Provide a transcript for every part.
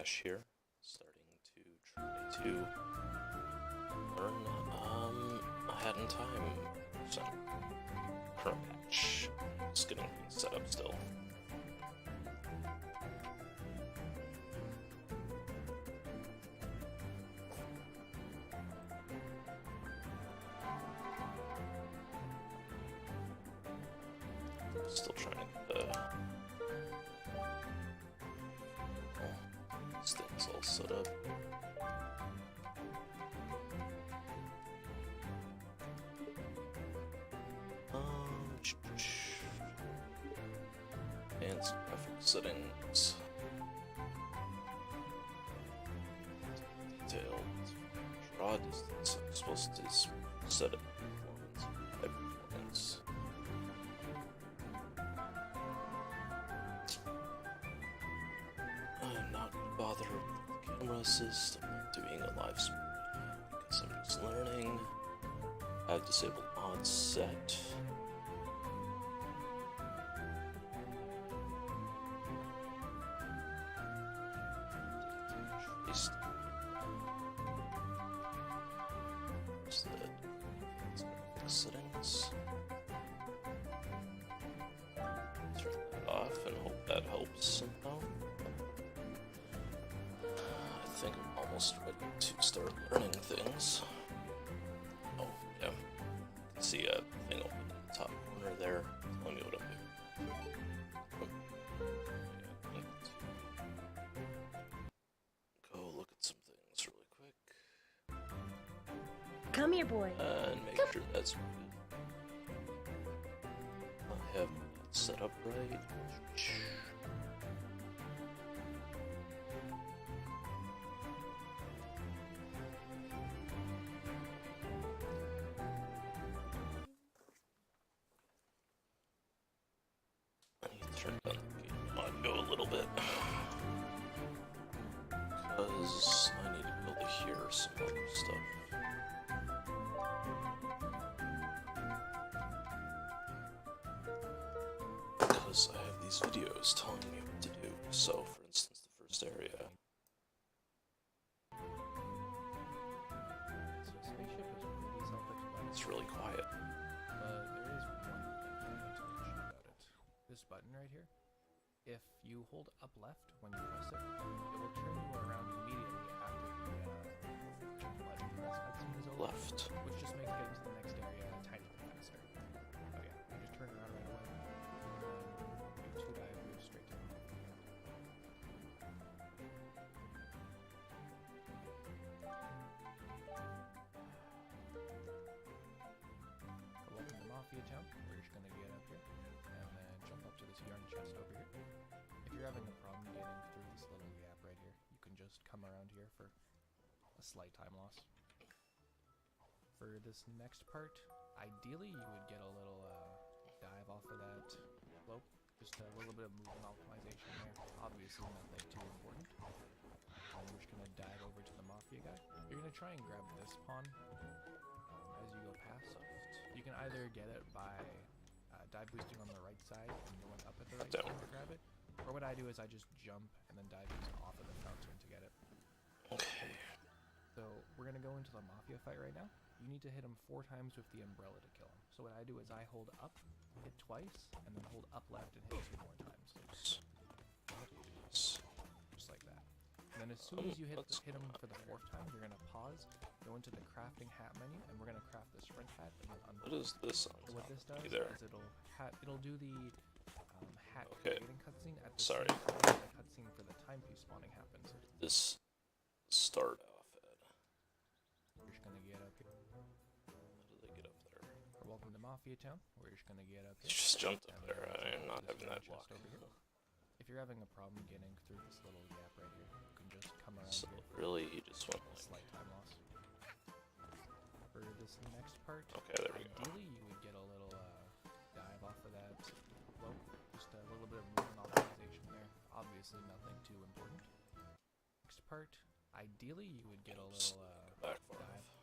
Ash here, starting to try to learn ahead in time some current patch. Just getting things set up still. Still trying to get these things all set up. Advanced graphic settings. Detailed draw distance. I'm supposed to set it performance, high performance. I'm not gonna bother with the camera assist. I'm not doing a live stream because I'm just learning. I have disabled mod set. Settings. Turn that off and hope that helps somehow. I think I'm almost ready to start learning things. Oh, yeah. You can see a thing open in the top corner there telling me what I'm doing. Yeah, I need to go look at some things really quick. Come here, boy. And make sure that's good. I have that set up right. I need to turn down the game audio a little bit. Because I need to be able to hear some other stuff. Because I have these videos telling me what to do. So, for instance, the first area. So spaceship is pretty self-explanatory. It's really quiet. But there is one thing I want to mention about it. This button right here, if you hold up left when you press it, it will turn you around immediately after the button press cutscene is over. Left. Which just makes getting to the next area a tiny bit faster. Oh yeah, you just turn around right away. Do 2 dive moves straight to the mafia. Welcome to Mafia Town. We're just gonna get up here and then jump up to this yarn chest over here. If you're having a problem getting through this little gap right here, you can just come around here for a slight time loss. For this next part, ideally you would get a little dive off of that slope. Just a little bit of movement optimization there. Obviously nothing too important. We're just going to dive over to the Mafia guy. You're going to try and grab this pawn as you go past. You can either get it by dive boosting on the right side and going up at the right time to grab it. Or what I do is I just jump and then dive off of the fountain to get it. Okay. So we're going to go into the Mafia fight right now. You need to hit him 4 times with the umbrella to kill him. So what I do is I hold up, hit twice, and then hold up left and hit 2 more times. Just like that. And then as soon as you hit him for the 4th time, you're going to pause, go into the crafting hat menu, and we're going to craft the sprint hat and then unlock. What is this on So what this does there? is it'll do the hat Okay. creating cutscene at the Sorry. same time the cutscene for the timepiece spawning happens. This start off at. We're just going to get up here. How do they get up there? Welcome to Mafia Town. We're just going to get up You here. just jumped up And there. then I'm not this having that chest block. over here. If you're having a problem getting through this little gap right here, you can just come around So here for really, he just went a like. slight time loss. For this next part, Okay, there we go. ideally you would get a little dive off of that slope, just a little bit of movement optimization there. Obviously nothing too important. Next part, ideally you would get a Just little back far dive. enough.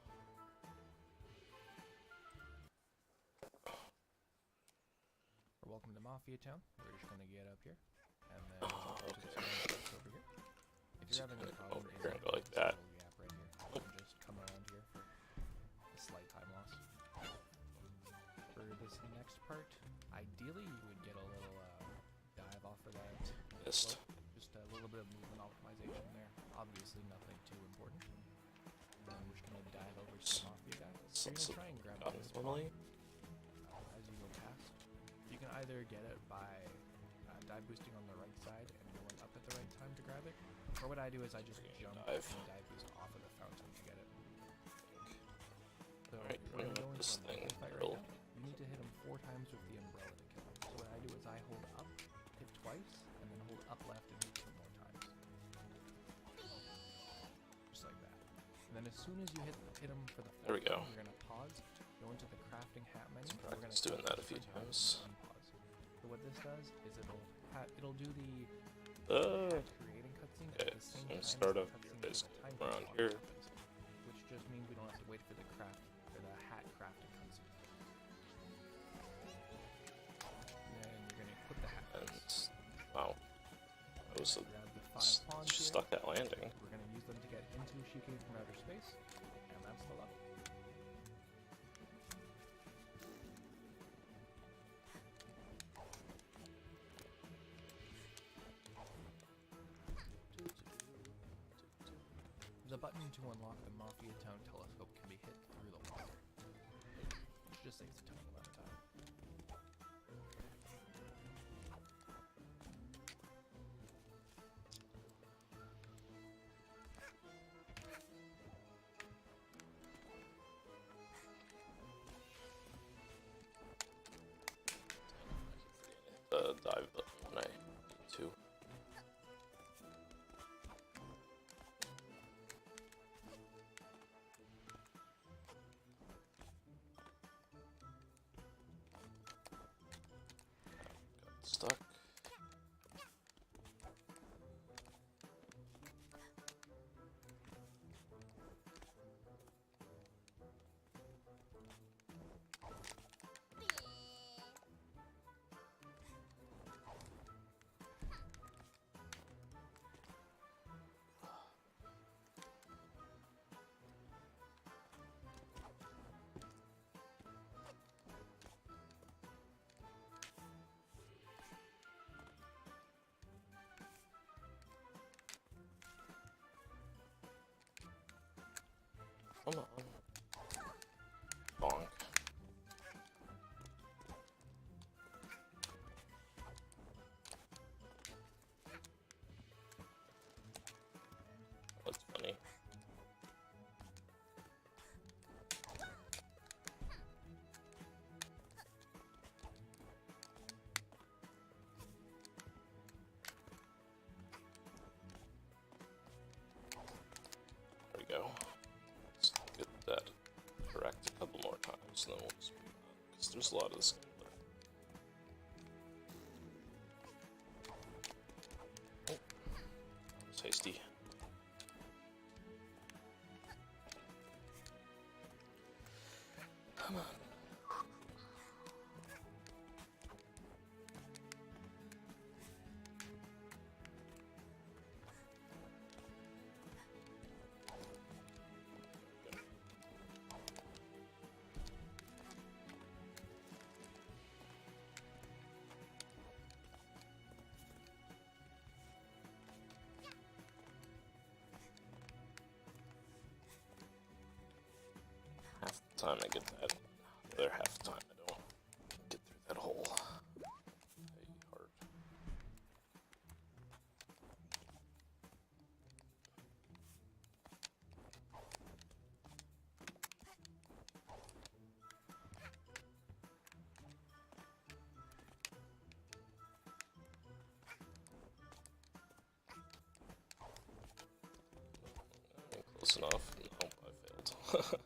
Welcome to Mafia Town. We're just gonna get up here and then jump up to this yarn chest over here. If if you're having a problem over here and go getting like through that. this little gap right here, you can just come around here for a slight time loss. For this next part, ideally you would get a little dive off of that. Missed. Just a little bit of movement optimization there. Obviously nothing too important. We're just gonna dive over to the Mafia guy. So you're gonna try and grab this normally. as you go past. You can either get it by dive boosting on the right side and going up at the right time to grab it, or what I do is I just jump Dive. and dive boost off of the fountain to get it. So Alright, we're bring gonna go up into this a thing. Mafia fight right now. You need to hit him 4 times with the umbrella to kill him. So what I do is I hold up, hit twice, and then hold up left and hit 2 more times. Just like that. And then as soon as you hit him for the There we go. you're gonna pause, go into the crafting hat menu. and we're gonna Practice doing click that a few switch out and times. unpause. So what this does is it'll do the hat creating cutscene Okay, at the so same I'm gonna time start as up the here, cutscene basically time around clock here. happens, which just means we don't have to wait for the hat crafting cutscene. And then you're gonna equip the hat. And wow, I was Grab the 5 pawns here. stuck at landing. We're gonna use them to get into Shiki from outer space, and that's the level. The button to unlock the Mafia Town telescope can be hit through the water, which just takes a tiny amount of time. The dive button when I need to. Got stuck. Come on. Bonk. That's funny. There we go. Let's get that correct a couple more times, and then we'll just move on, because there's a lot of this game left. Oh, that was hasty. Come on. Half the time I get that, the other half the time I don't get through that hole. Hey, hard. Close enough. Nope, I failed.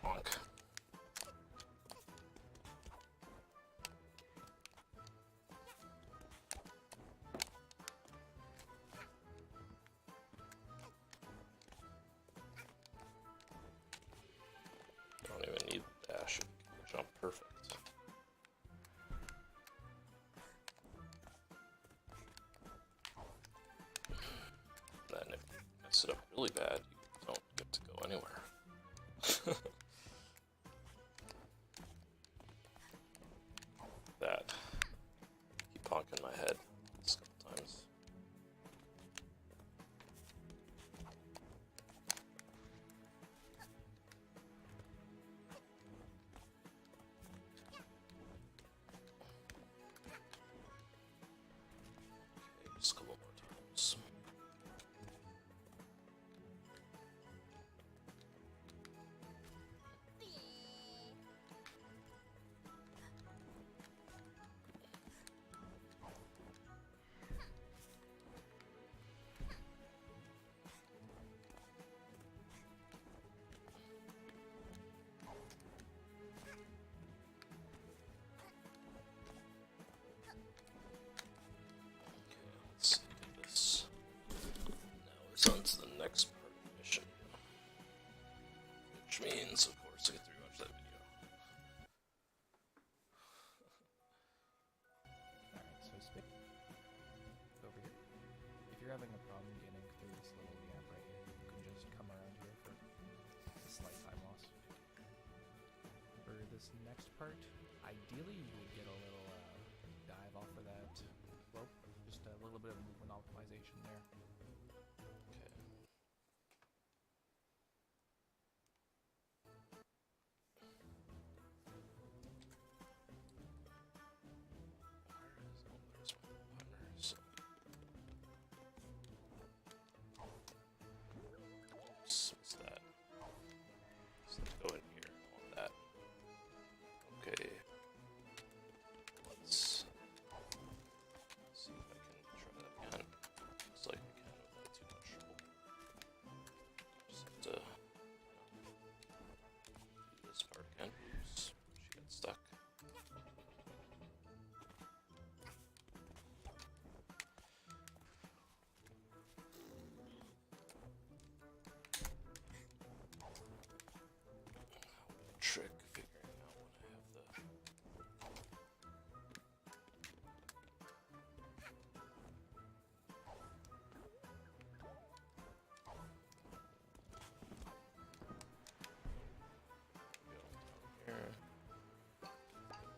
Bonk. Don't even need the dash. Jump mix it up really bad, you don't get to go anywhere. That. Keep honking my head a couple times. Okay, just a couple more times. Let's do this. Now it's on to the next part of the mission. Which means, of course, I get to rewatch that video. Alright, so speak over here. If you're having a problem getting through this little gap right here, you can just come around here for a slight time loss. For this next part, ideally you would get a little dive off of that slope, just a little bit of movement optimization there. Okay. There's one partner, so. Oops, what's that? Does that go in here? I want that. Okay. Let's see if I can try that again. Looks like I can without too much trouble. Just have to do this part again. Oops, she got stuck. Trick figuring out when I have the go down here.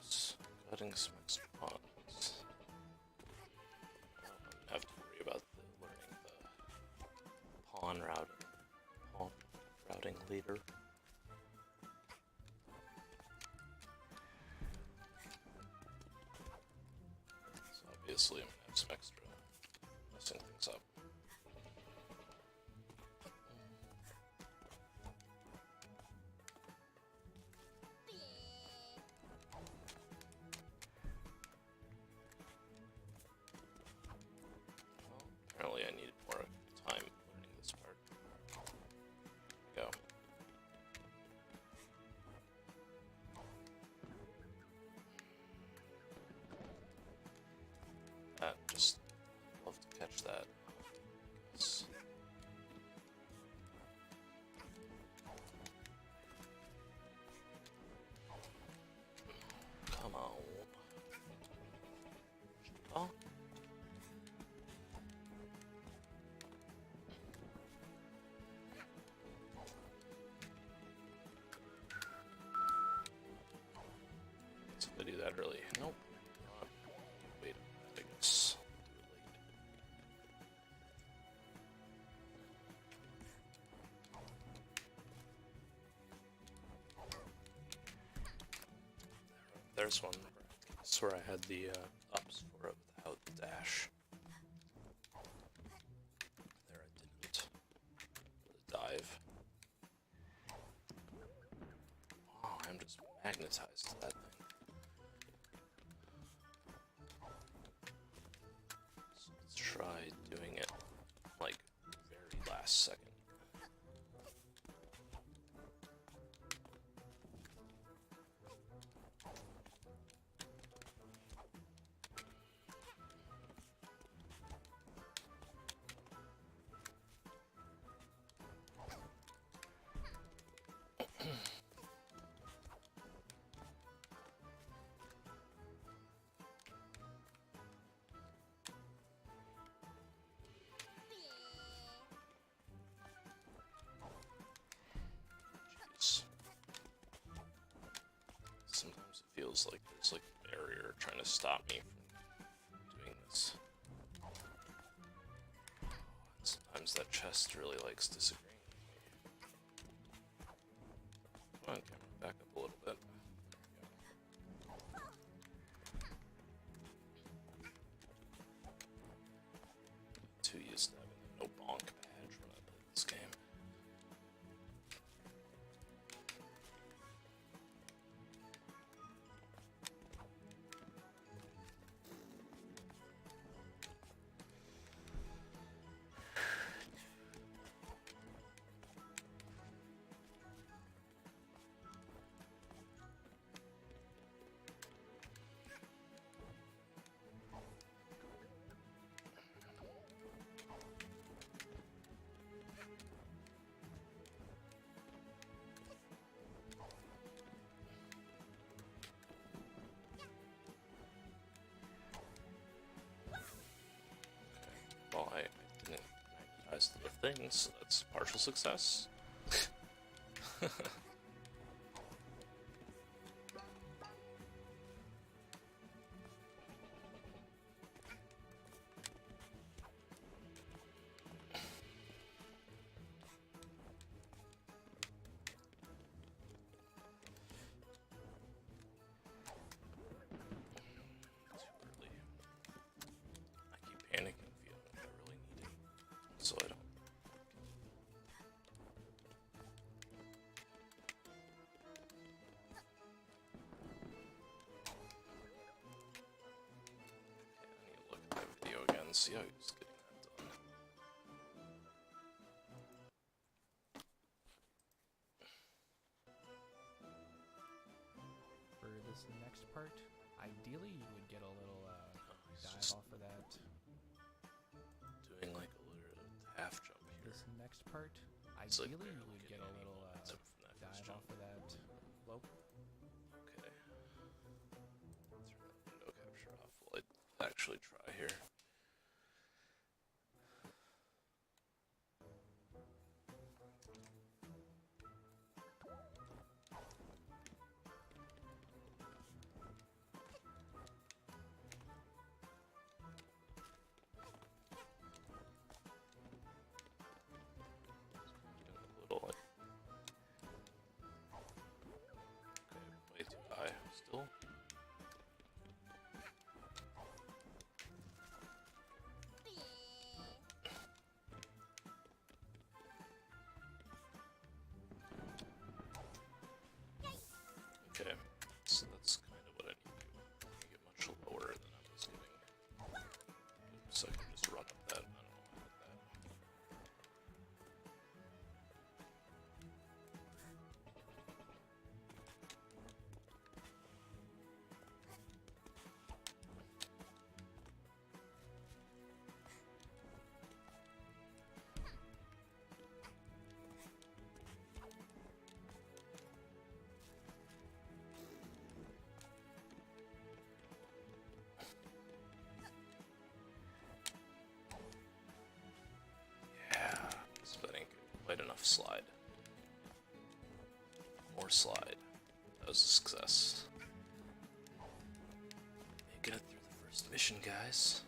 Oops, cutting some extra pawns. I don't have to worry about learning the pawn routing later. So obviously I'm gonna have some extra messing things up. Well, apparently I needed more time learning this part. Go. Just love to catch that. Yes. Come on. Oh. Let's if I do that early. Nope. Wait a minute, I guess. Do it late. There's one. I swear I had the ups for it without the dash. There I didn't. The dive. Wow, I'm just magnetized to that thing. So let's try doing it like very last second. feels like there's like a barrier trying to stop me from doing this. And sometimes that chest really likes disagreeing with me. Come on, camera, back up a little bit. Too used to having the no bonk badge when I play this game. Well, I didn't magnetize the thing, so that's partial success. Panicking feeling I really need it, so I don't. Okay, I need to look at that video again and see how he's getting that done. For this next part, ideally you would get a little dive off of that. Doing like a little half jump here. This next part, It's like ideally you barely would get getting a any little momentum from that first dive jump. off of that slope. Okay. Turn that window capture off while I actually try here. A little like. Okay, way too high still. Okay, so that's kind of what I need to do. I need to get much lower than I was getting. So I can just run up that. I don't know how to hit that. Yeah, so that ain't quite enough slide. More slide. That was a success. Making it through the first mission, guys.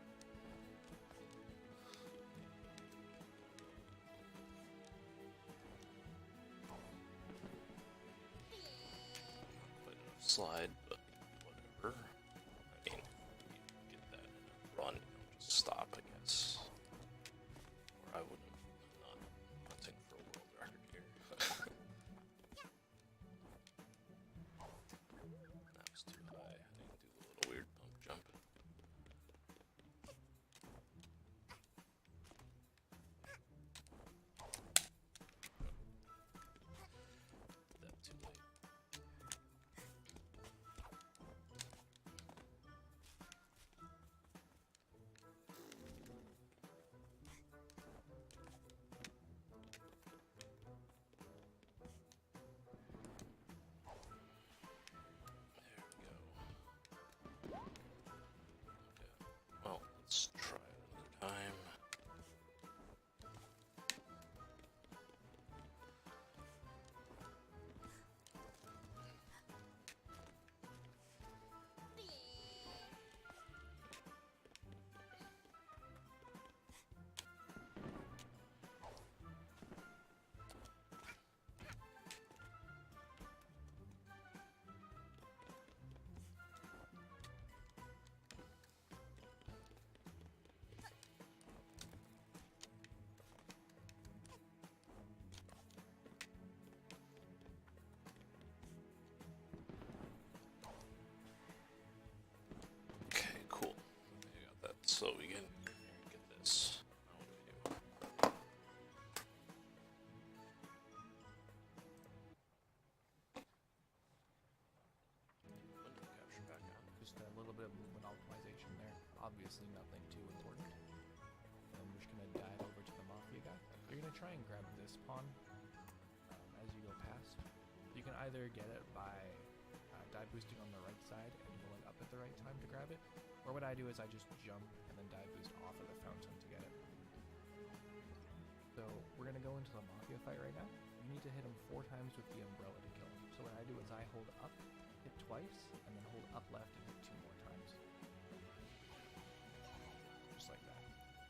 Not quite enough slide, but whatever. I mean, you get that in a run, you don't just stop, I guess. Or I wouldn't. I'm not hunting for a world record here. That was too high. I didn't do the little weird pump jump. Did that too late. There we go. Okay. Well, let's try it another time. So we get this. Now what do we do? Window capture back on. Just a little bit of movement optimization there. Obviously nothing too important. And we're just gonna dive over to the Mafia guy. You're gonna try and grab this pawn as you go past. You can either get it by dive boosting on the right side and going up at the right time to grab it, or what I do is I just jump and then dive boost off of the fountain to get it. So we're gonna go into the Mafia fight right now. You need to hit him 4 times with the umbrella to kill him. So what I do is I hold up, hit twice, and then hold up left and hit 2 more times. Just like that.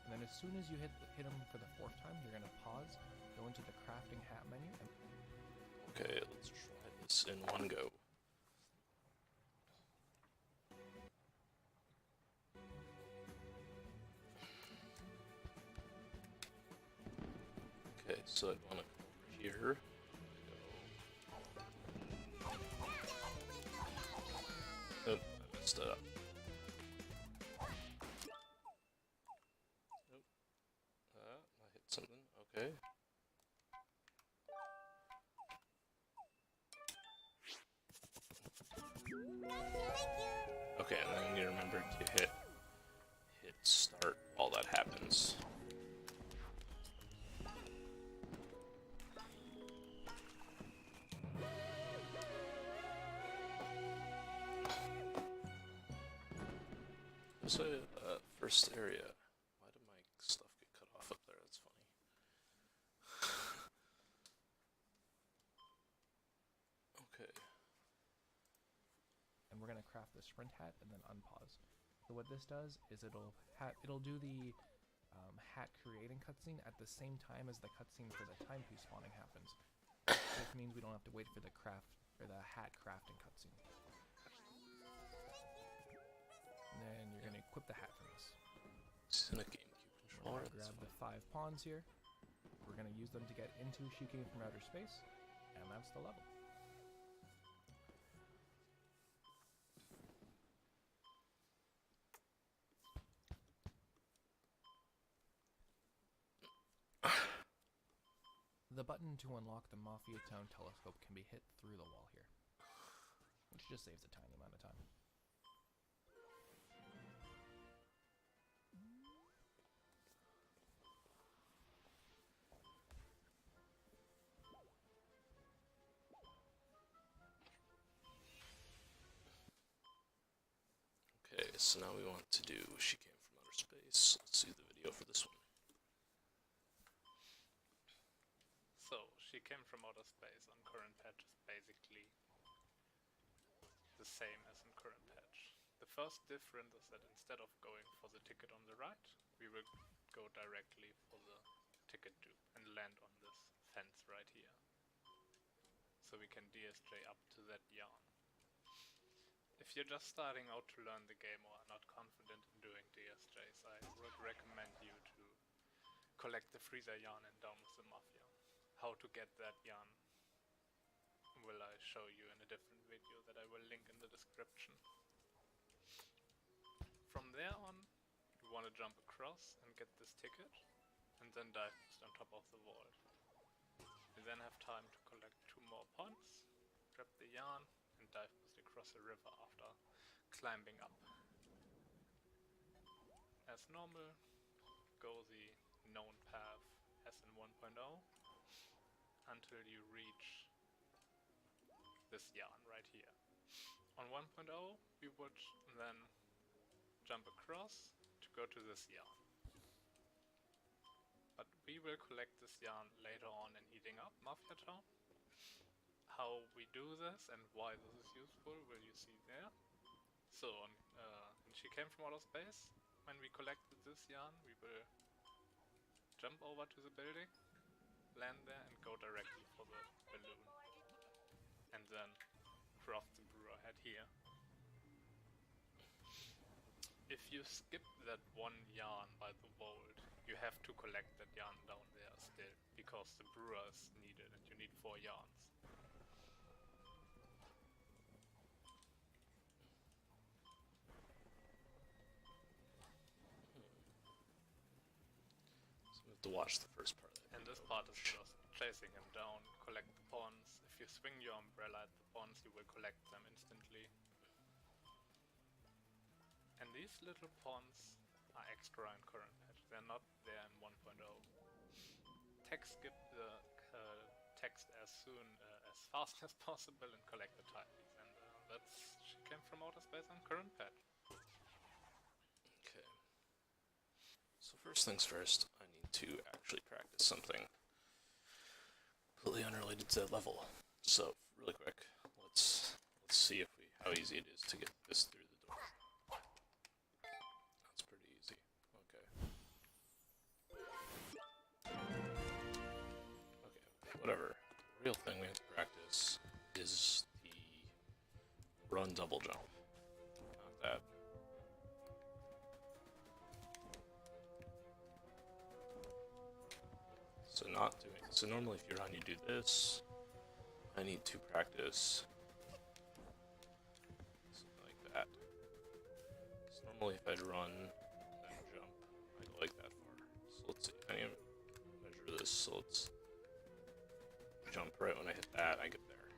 And then as soon as you hit him for the 4th time, you're gonna pause, go into the crafting hat menu, and Okay, let's try this in one go. Okay, so I'd want to come over here. Nope, I messed it up. Nope. I hit something. Okay. Okay, and then you remember to hit start while that happens. There's a first area. Why did my stuff get cut off up there? That's funny. Okay. and we're gonna craft the sprint hat and then unpause. So what this does is it'll do the hat creating cutscene at the same time as the cutscene for the timepiece spawning happens. Which means we don't have to wait for the hat crafting cutscene. And then you're gonna equip the hat from this. This is in a GameCube controller. Grab the 5 pawns here. We're gonna use them to get into She Came from Outer Space, and that's the level. The button to unlock the Mafia Town telescope can be hit through the wall here, which just saves a tiny amount of time. Okay, so now we want to do She Came from Outer Space. Let's see the video for this one. So, She Came from Outer Space on current patch is basically the same as in current patch. The first difference is that instead of going for the ticket on the right, we will go directly for the ticket dupe and land on this fence right here. So we can DSJ up to that yarn. If you're just starting out to learn the game or are not confident in doing DSJs, I would recommend you to collect the freezer yarn and Down with the Mafia. How to get that yarn will I show you in a different video that I will link in the description. From there on, you want to jump across and get this ticket, and then dive on top of the wall. You then have time to collect 2 more points, grab the yarn, and dive across the river after climbing up. As normal, go the known path as in 1.0 until you reach this yarn right here. On 1.0 we would then jump across to go to this yarn. But we will collect this yarn later on in Heating Up Mafia Town. How we do this and why this is useful will you see there. So when She Came from Outer Space, when we collected this yarn, we will jump over to the building, land there and go directly for the balloon. And then craft the brewer head here. If you skip that 1 yarn by the vault, you have to collect that yarn down there still, because the brewer is needed and you need 4 yarns. to watch the first part of that. And this part is just chasing him down, collect the pawns. If you swing your umbrella at the pawns, you will collect them instantly. And these little pawns are extra in current patch. They're not there in 1.0. Text skip the text as soon as fast as possible and collect the tiles. And that's she came from outer space on current patch. Okay. So first things first, I need to actually practice something completely unrelated to that level. So really quick, let's see if how easy it is to get this through the door. That's pretty easy. Okay. Okay, whatever. The real thing we have to practice is the run double jump. Not that. So not doing. So normally, if you run, you do this. I need to practice something like that. So normally, if I'd run and jump, I go like that far. So let's see. I need to measure this. So let's jump right when I hit that. I get there.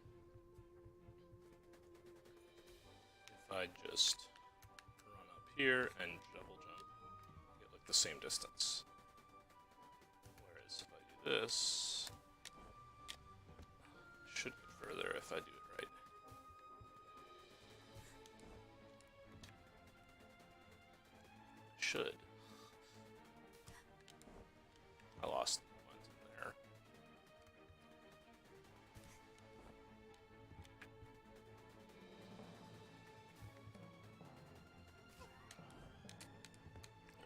If I just run up here and double jump, I get like the same distance. Whereas if I do this, I should get further if I do it right. I should. I lost the momentum there. I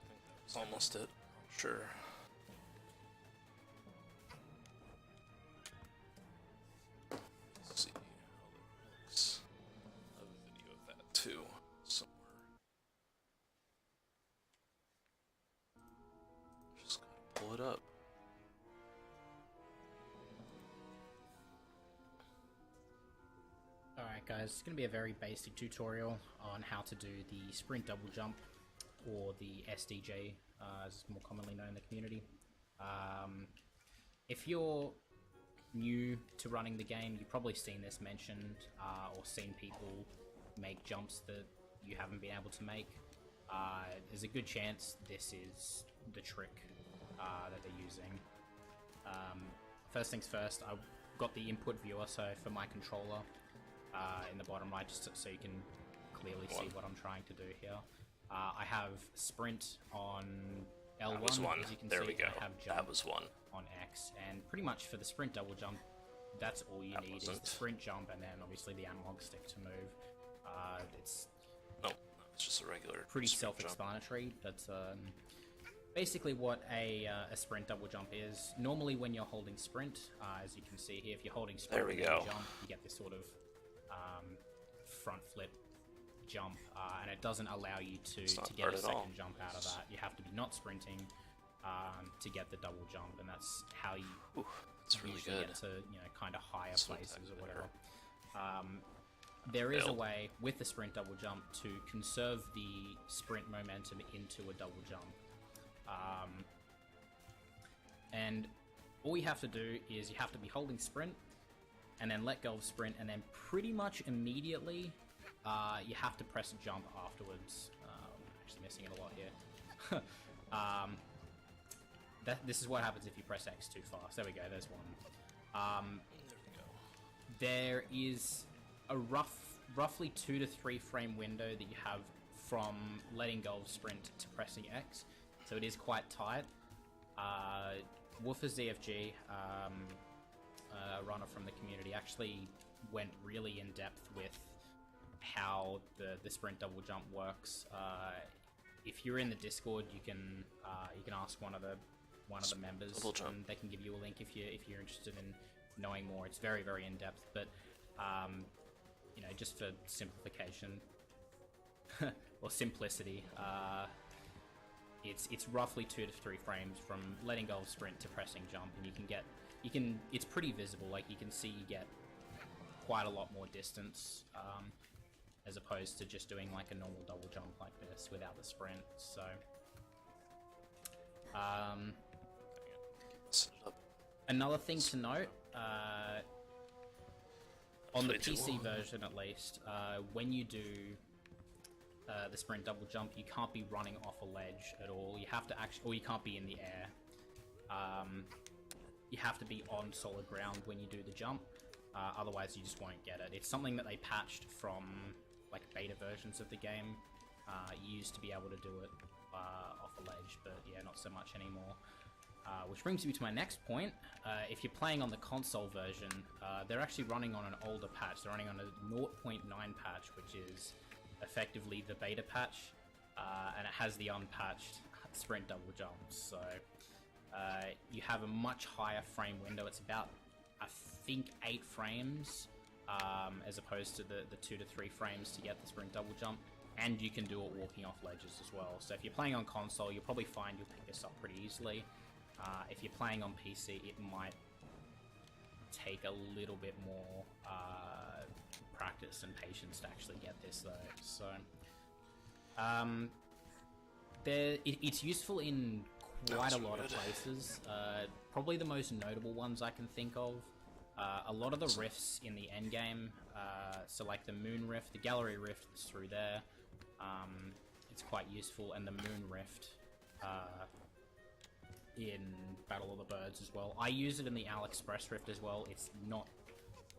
think that was almost it. I'm sure. Let's see how that looks. I have a video of that too, somewhere. Just gotta pull it up. Alright guys, it's going to be a very basic tutorial on how to do the sprint double jump, or the SDJ as it's more commonly known in the community. If you're new to running the game, you've probably seen this mentioned or seen people make jumps that you haven't been able to make. There's a good chance this is the trick that they're using. First things first, I've got the input viewer, so for my controller in the bottom right, just so you can clearly see what I'm trying to do here. I have sprint on L1, That was one. as you can There see. we go. I have jump That was one. on X, and pretty much for the sprint double jump, that's all you That need is wasn't. the sprint jump, and then obviously the analog stick to move. It's No, it's just a regular. pretty sprint jump. self-explanatory. That's basically what a sprint double jump is. Normally when you're holding sprint, as you can see here, if you're holding sprint There we and then go. jump, you get this sort of front flip jump, and it doesn't allow you to not get hard a at all. second jump out of that. You have to be not sprinting to get the double jump, and that's how you Ooh, that's really usually good. get to, kind of higher That's what places that or there. whatever. There is a Failed. way with the sprint double jump to conserve the sprint momentum into a double jump. And all you have to do is you have to be holding sprint and then let go of sprint, and then pretty much immediately you have to press jump afterwards. I'm actually missing it a lot here. This is what happens if you press X too fast. There we go, there's one. There we go. There is a roughly 2 to 3 frame window that you have from letting go of sprint to pressing X, so it is quite tight. Woofer ZFG, a runner from the community, actually went really in depth with how the sprint double jump works. If you're in the Discord, you can ask one of the members, Double jump. and they can give you a link if you're interested in knowing more. It's very, very in depth, but just for simplification or simplicity, it's roughly 2 to 3 frames from letting go of sprint to pressing jump, and it's pretty visible. Like, you can see you get quite a lot more distance as opposed to just doing like a normal double jump like this without the sprint. So Another thing to note, on the 3, 2, PC 1. version at least, when you do the sprint double jump, you can't be running off a ledge at all. You have to actually, or you can't be in the air. You have to be on solid ground when you do the jump. Otherwise, you just won't get it. It's something that they patched from like beta versions of the game. You used to be able to do it off a ledge, but yeah, not so much anymore. Which brings me to my next point. If you're playing on the console version, they're actually running on an older patch. They're running on a 0.9 patch, which is effectively the beta patch, and it has the unpatched sprint double jumps. So you have a much higher frame window. It's about, I think, 8 frames, as opposed to the 2 to 3 frames to get the sprint double jump. And you can do it walking off ledges as well. So if you're playing on console, you'll probably find you'll pick this up pretty easily. If you're playing on PC, it might take a little bit more practice and patience to actually get this though. So it's useful in quite a lot of places. Probably the most notable ones I can think of. A lot of the rifts in the end game, so like the Moon Rift, the Gallery Rift is through there. It's quite useful, and the Moon Rift in Battle of the Birds as well. I use it in the AliExpress Rift as well. It's not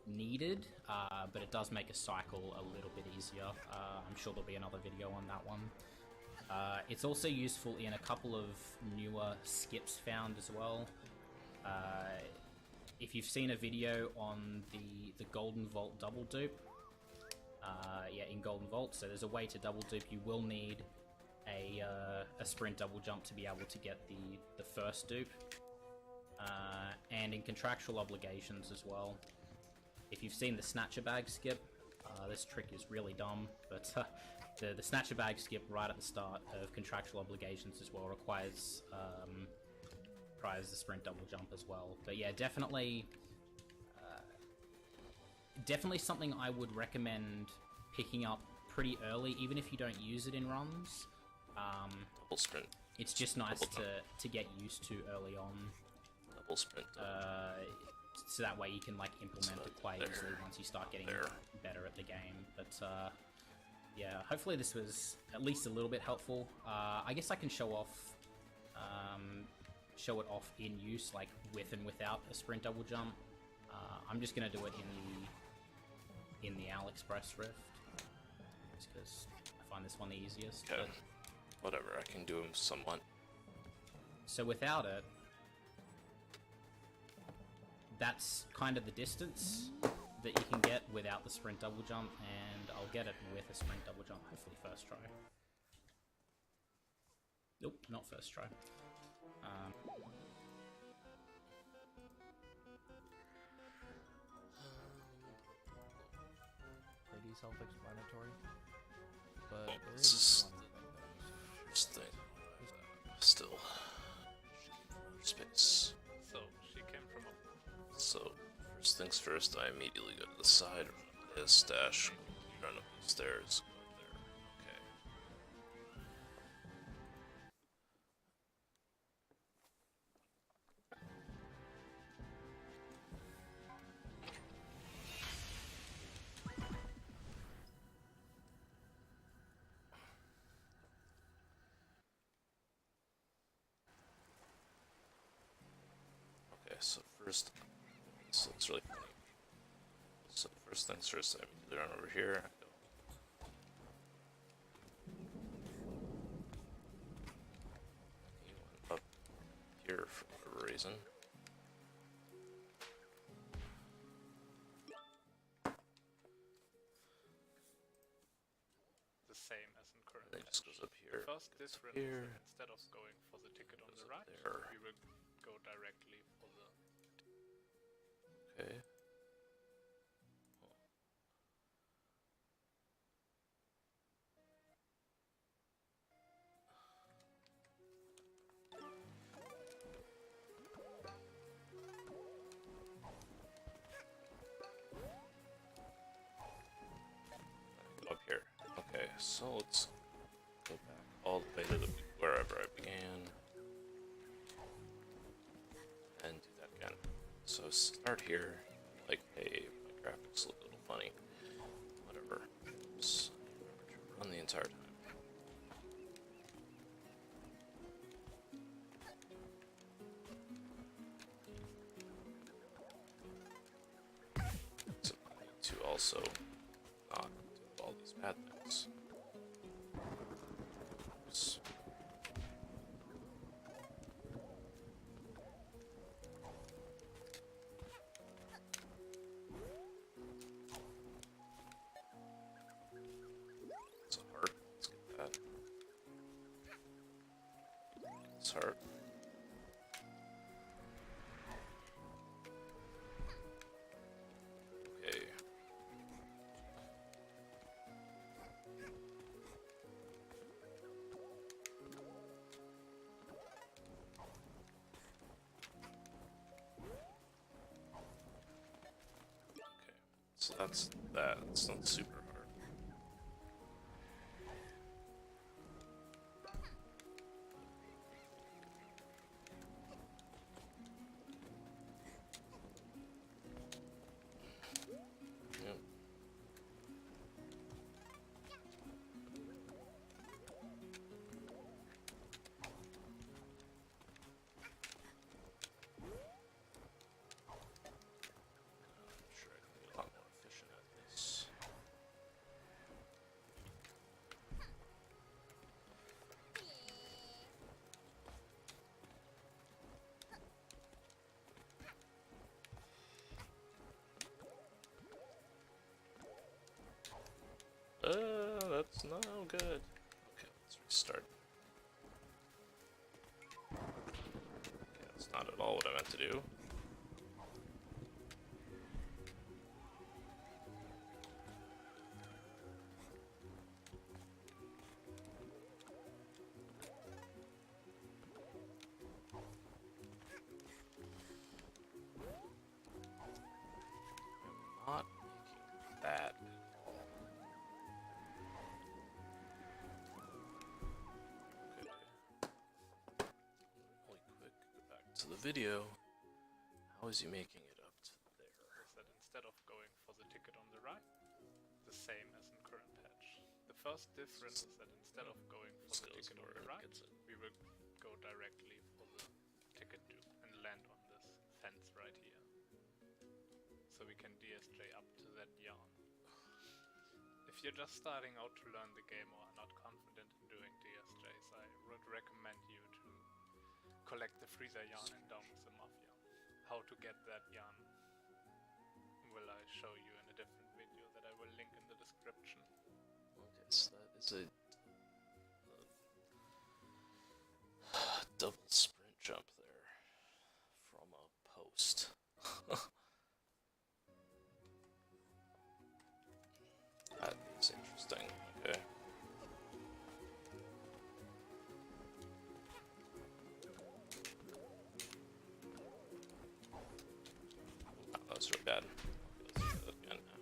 needed, but it does make a cycle a little bit easier. I'm sure there'll be another video on that one. It's also useful in a couple of newer skips found as well. If you've seen a video on the Golden Vault double dupe, yeah, in Golden Vault, so there's a way to double dupe. You will need a sprint double jump to be able to get the first dupe, and in Contractual Obligations as well. If you've seen the Snatcher Bag skip, this trick is really dumb, but the Snatcher Bag skip right at the start of Contractual Obligations as well requires the sprint double jump as well. But yeah, definitely something I would recommend picking up pretty early, even if you don't use it in runs. Double sprint. It's just nice to get used to early on. Double sprint. So that way you can like implement it quite easily once you start getting better at the game. But yeah, hopefully this was at least a little bit helpful. I guess I can show it off in use, like with and without a sprint double jump. I'm just gonna do it in the AliExpress Rift, just because I find this one the easiest. Okay. But, whatever, I can do them somewhat. so without it, that's kind of the distance that you can get without the sprint double jump, and I'll get it with a sprint double jump, hopefully first try. Nope, not first try. Pretty self-explanatory, but Well, there this is is one thing though. First thing. Still. Space. So she came from up. So, first things first, I immediately go to the side of his stash, run up the stairs, go up there. Okay. Okay, so first, this looks really funny. So first things first, I immediately run over here. He went up here for whatever reason. The same as in current And then he just patch. goes up here. First goes up difference is here. that instead of going for the ticket on Goes the up right, there. we will go directly for the... Okay. Up here. Okay, so let's go back all the way to wherever I began, and do that again. So start here, like, hey, my graphics look a little funny. Whatever. Just remember to run the entire time. So I need to also not do all these bad things. Oops. It's a heart. Let's get that. It's heart. Okay. Okay. So that's that. It's not super hard. Yep. I'm sure I can be a lot more efficient at this. That's no good. Okay, let's restart. Okay, that's not at all what I meant to do. I'm not making that at all. Okay. Really quick, go back to the video. How is he making it up to there? Is that instead of going for the ticket on the right, the same as in current patch. The first difference is that instead of going for the ticket on the right, we will go directly for the ticket tube and land on this fence right here. So we can DSJ up to that yarn. If you're just starting out to learn the game or are not confident in doing DSJs, I would recommend you to collect the freezer yarn and down with the mafia. How to get that yarn will I show you in a different video that I will link in the description. Okay, so that is a double sprint jump there from a post. That is interesting. Okay. Oh, that was really bad. Okay, let's do that again now.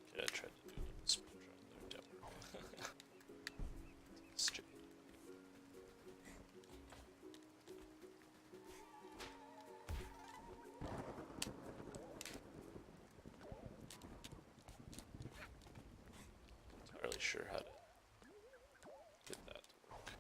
Okay, I tried to do a spin jump there, temporarily. Stupid. Not entirely sure how to get that to work.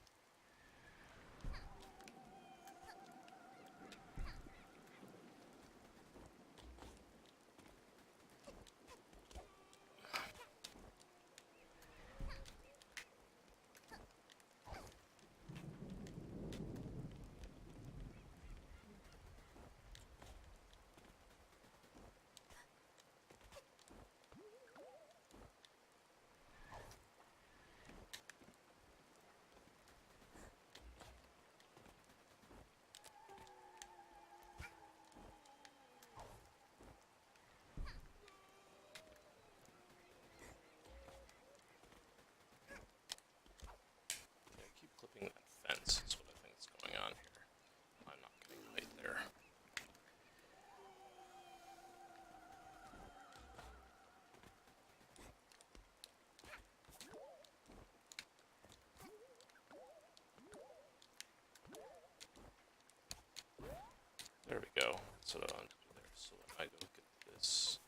So that on there. So when I go get this,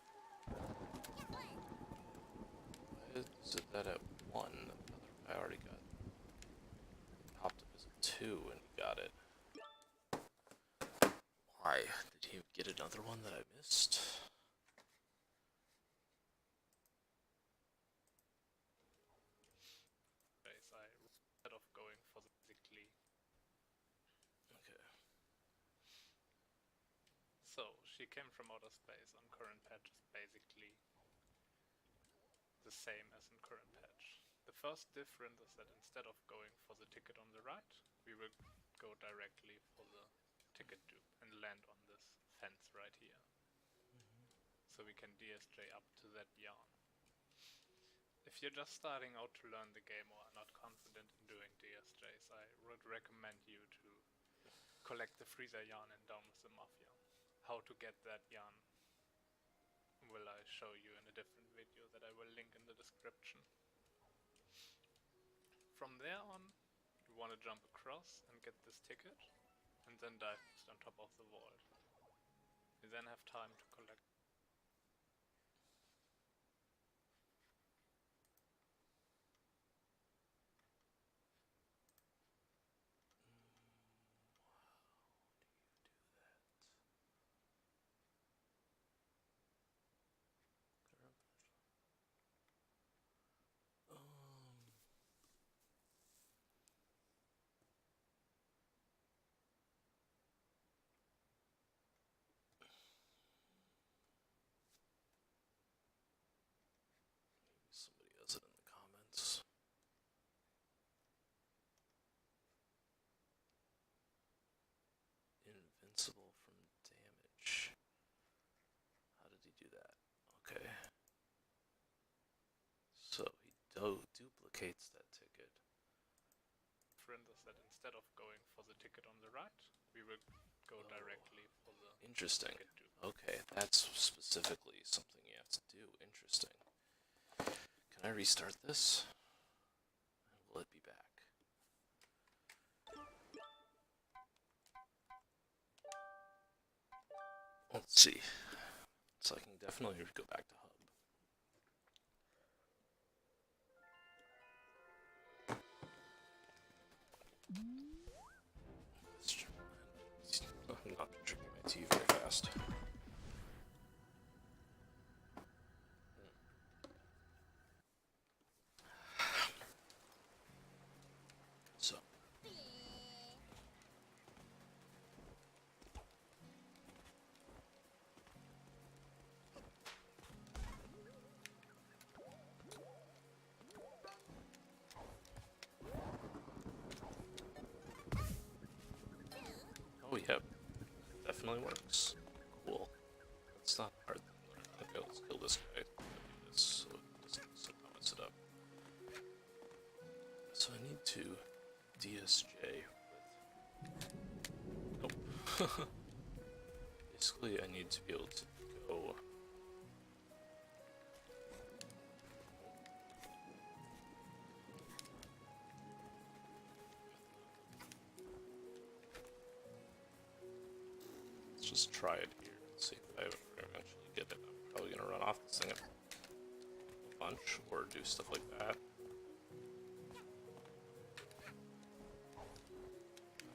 why is it that at 1, the other guy already got popped up as a 2 and he got it? Why? Did he get another one that I missed? Instead of going for the basically. Okay. So she came from outer space. On current patch is basically the same as in current patch. The first difference is that instead of going for the ticket on the right, we will go directly for the ticket dupe and land on this fence right here. So we can DSJ up to that yarn. If you're just starting out to learn the game or are not confident in doing DSJs, I would recommend you to collect the freezer yarn and down with the mafia. How to get that yarn will I show you in a different video that I will link in the description. From there on, you want to jump across and get this ticket, and then dive on top of the vault. You then have time to collect. Somebody has it in the comments. Invincible from damage. How did he do that? Okay. So he duplicates that ticket. Is that instead of going for the ticket on the right, we will go directly for the Interesting. ticket dupe. Okay, that's specifically something you have to do. Interesting. Can I restart this? Will it be back? Let's see. So I can definitely go back to hub. I'm not drinking my tea very fast. So. Oh, yep. Definitely works. Cool. That's not hard. Okay, let's kill this guy. Do this so it doesn't somehow mess it up. So I need to DSJ with. Nope. Basically, I need to be able to go. Let's just try it here and see if I eventually get it. I'm probably gonna run off this thing a bunch or do stuff like that.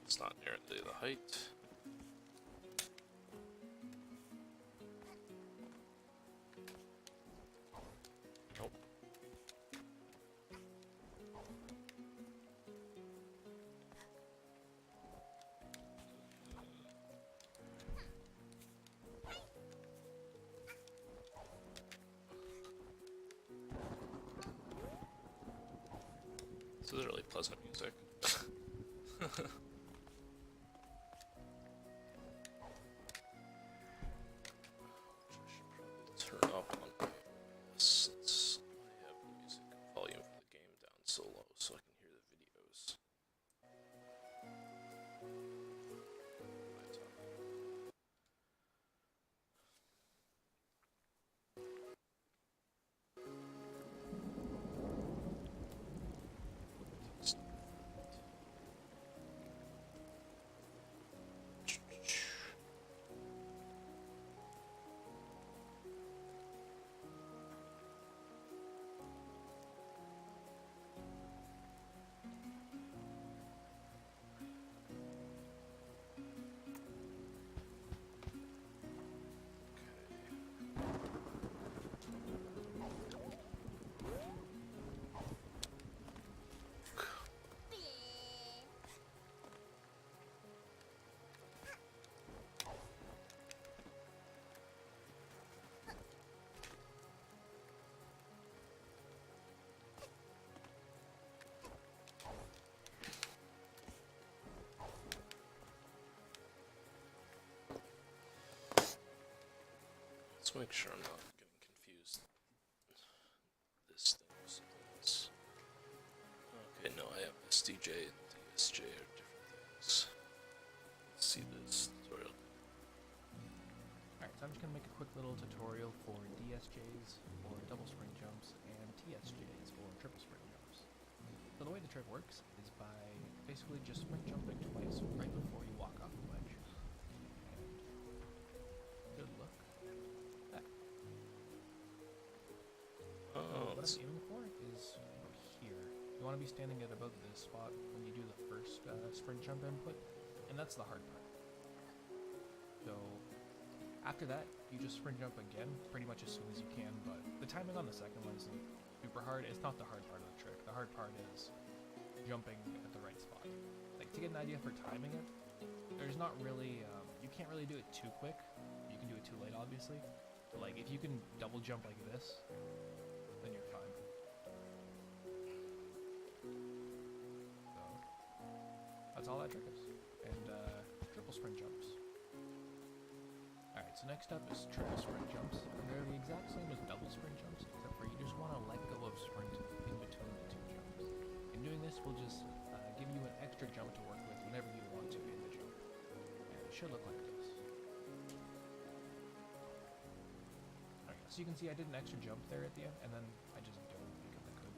It's not nearly the height. Nope. This is really pleasant music. Turn up on this since I have the music volume for the game down so low so I can hear the videos. Let's make sure I'm not getting confused. This thing was something else. Okay, no, I have SDJ and DSJ are different things. Let's see this tutorial. Alright, so I'm just going to make a quick little tutorial for DSJs, or double sprint jumps, and TSJs, or triple sprint jumps. So the way the trick works is by basically just sprint jumping twice right before you walk off the ledge. And good luck. That. Oh, What I'm aiming for is about here. You want to be standing at about this spot when you do the first sprint jump input, and that's the hard part. So after that, you just sprint jump again, pretty much as soon as you can, but the timing on the second one isn't super hard. It's not the hard part of the trick. The hard part is jumping at the right spot. Like, to get an idea for timing it, there's not really, you can't really do it too quick. You can do it too late, obviously. But, like, if you can double jump like this, then you're fine. So, that's all that trick is. And, triple sprint jumps. Alright, so next up is triple sprint jumps. And they're the exact same as double sprint jumps, except for you just want to let go of sprint in between the two jumps. In doing this, we'll just give you an extra jump to work with whenever you want to in the jump. And it should look like this. Alright, so you can see I did an extra jump there at the end, and then I just dove because I could.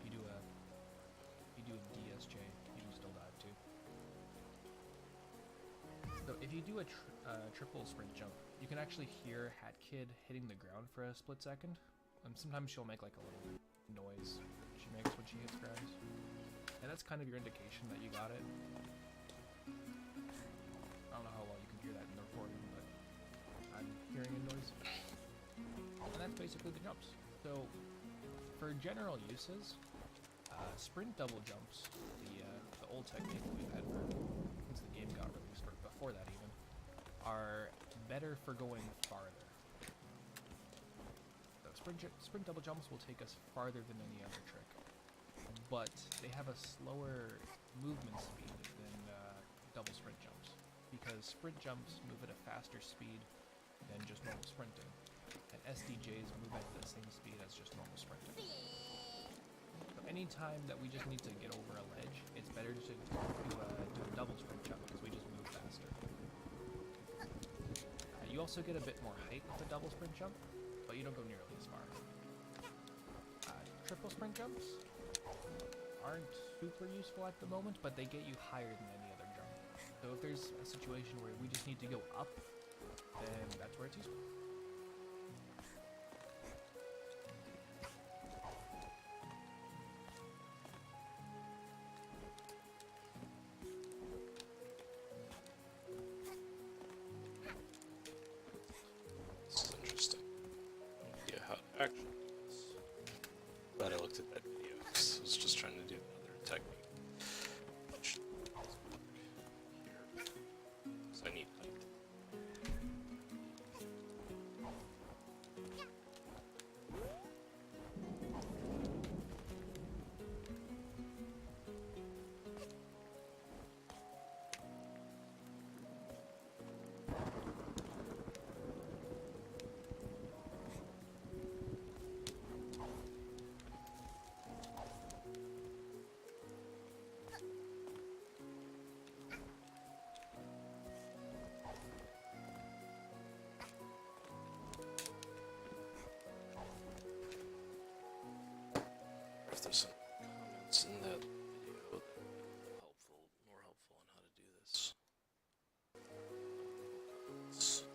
If you do a DSJ, you can still dive too. So if you do a triple sprint jump, you can actually hear Hat Kid hitting the ground for a split second. And sometimes she'll make like a little noise she makes when she hits ground. And that's kind of your indication that you got it. I don't know how well you can hear that in the recording, but I'm hearing a noise. And that's basically the jumps. So for general uses, sprint double jumps, the old technique that we've had since the game got released, or before that even, are better for going farther. So sprint double jumps will take us farther than any other trick, but they have a slower movement speed than double sprint jumps, because sprint jumps move at a faster speed than just normal sprinting, and SDJs move at the same speed as just normal sprinting. So any time that we just need to get over a ledge, it's better to do a double sprint jump because we just move faster. You also get a bit more height with a double sprint jump, but you don't go nearly as far. Triple sprint jumps aren't super useful at the moment, but they get you higher than any other jump. So if there's a situation where we just need to go up, then that's where it's useful. This is interesting. Yeah, how to actually do this. Glad I looked at that video because I was just trying to do the other technique. Which doesn't work here. So I need height. If there's some comments in that video that are more helpful on how to do this.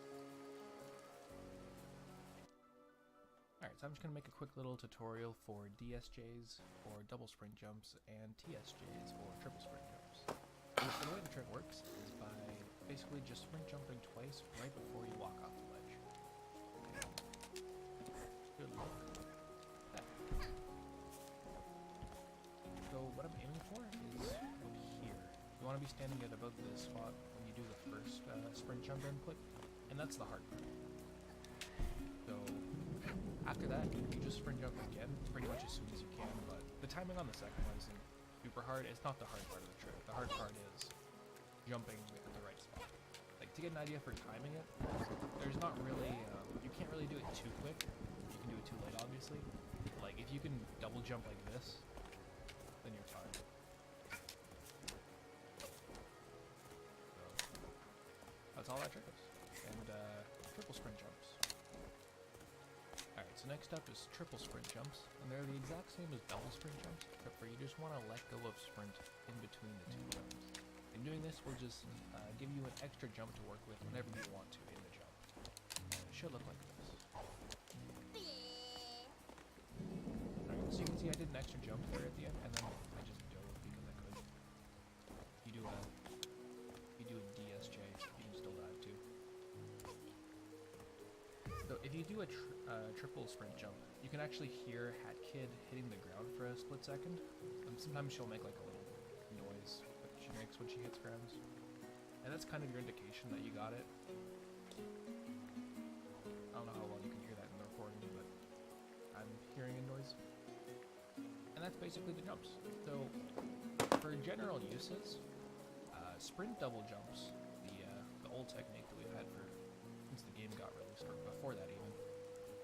Alright, so I'm just going to make a quick little tutorial for DSJs, or double sprint jumps, and TSJs, or triple sprint jumps. So the way the trick works is by basically just sprint jumping twice right before you walk off the ledge. Good luck. That. So what I'm aiming for is about here. You want to be standing at about this spot when you do the first sprint jump input, and that's the hard part. So after that, you just sprint jump again, pretty much as soon as you can, but the timing on the second one isn't super hard. It's not the hard part of the trick. The hard part is jumping at the right spot. Like, to to get an idea for timing it, there's not really, you can't really do it too quick. You can do it too late, obviously. Like, if you can double jump like this, then you're fine. So, that's all that trick is. And, triple sprint jumps. Alright, so next up is triple sprint jumps, and they're the exact same as double sprint jumps, except for you just want to let go of sprint in between the two jumps. In doing this, we'll just give you an extra jump to work with whenever you want to in the jump. And it should look like this. Alright, so you can see I did an extra jump there at the end, and then I just dove because I could. You do a DSJ, you can still dive too. So if you do a triple sprint jump, you can actually hear Hat Kid hitting the ground for a split second. And sometimes she'll make like a little noise that she makes when she hits grounds. And that's kind of your indication that you got it. I don't know how well you can hear that in the recording, but I'm hearing a noise. And that's basically the jumps. So for general uses, sprint double jumps, the old technique that we've had for since the game got released, or before that even,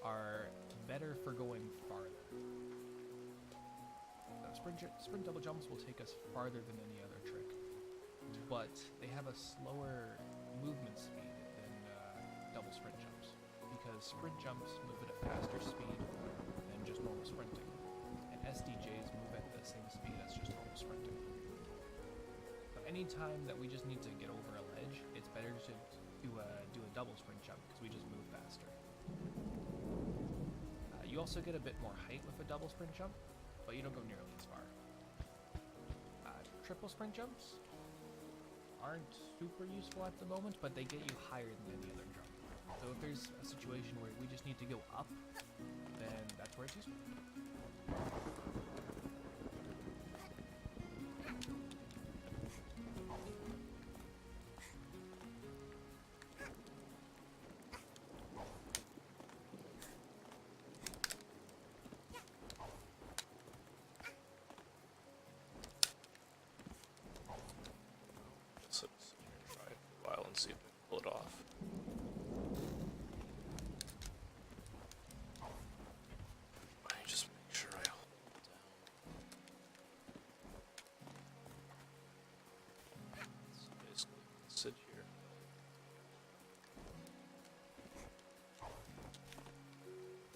are better for going farther. Sprint double jumps will take us farther than any other trick, but they have a slower movement speed than double sprint jumps, because sprint jumps move at a faster speed than just normal sprinting, and SDJs move at the same speed as just normal sprinting. So anytime that we just need to get over a ledge, it's better to do a double sprint jump because we just move faster. You also get a bit more height with a double sprint jump, but you don't go nearly as far. Triple sprint jumps aren't super useful at the moment, but they get you higher than any other jump. So if there's a situation where we just need to go up, then that's where it's useful. So sit here and try it for a while and see if I can pull it off. I just make sure I hold it down. So basically, sit here.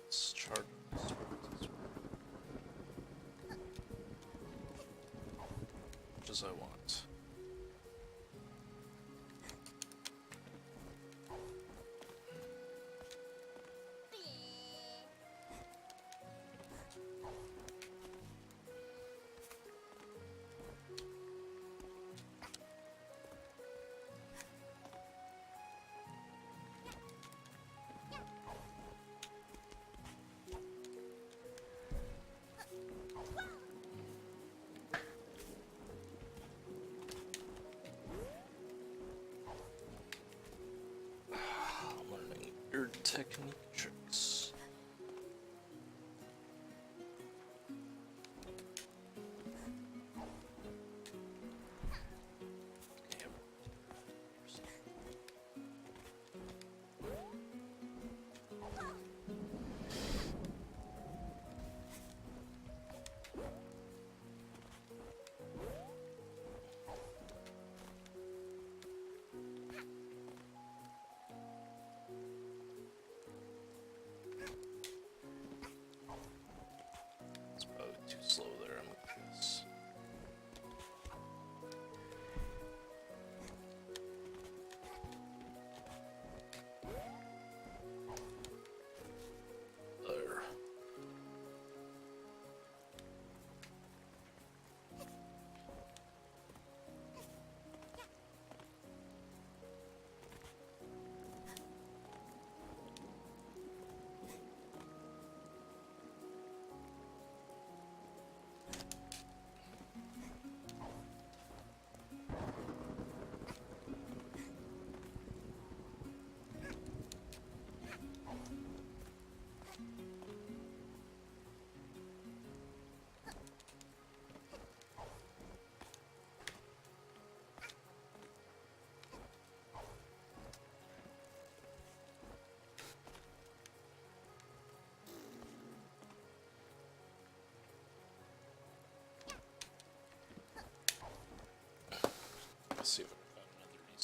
Let's chart this much as I want. Learning weird technique tricks.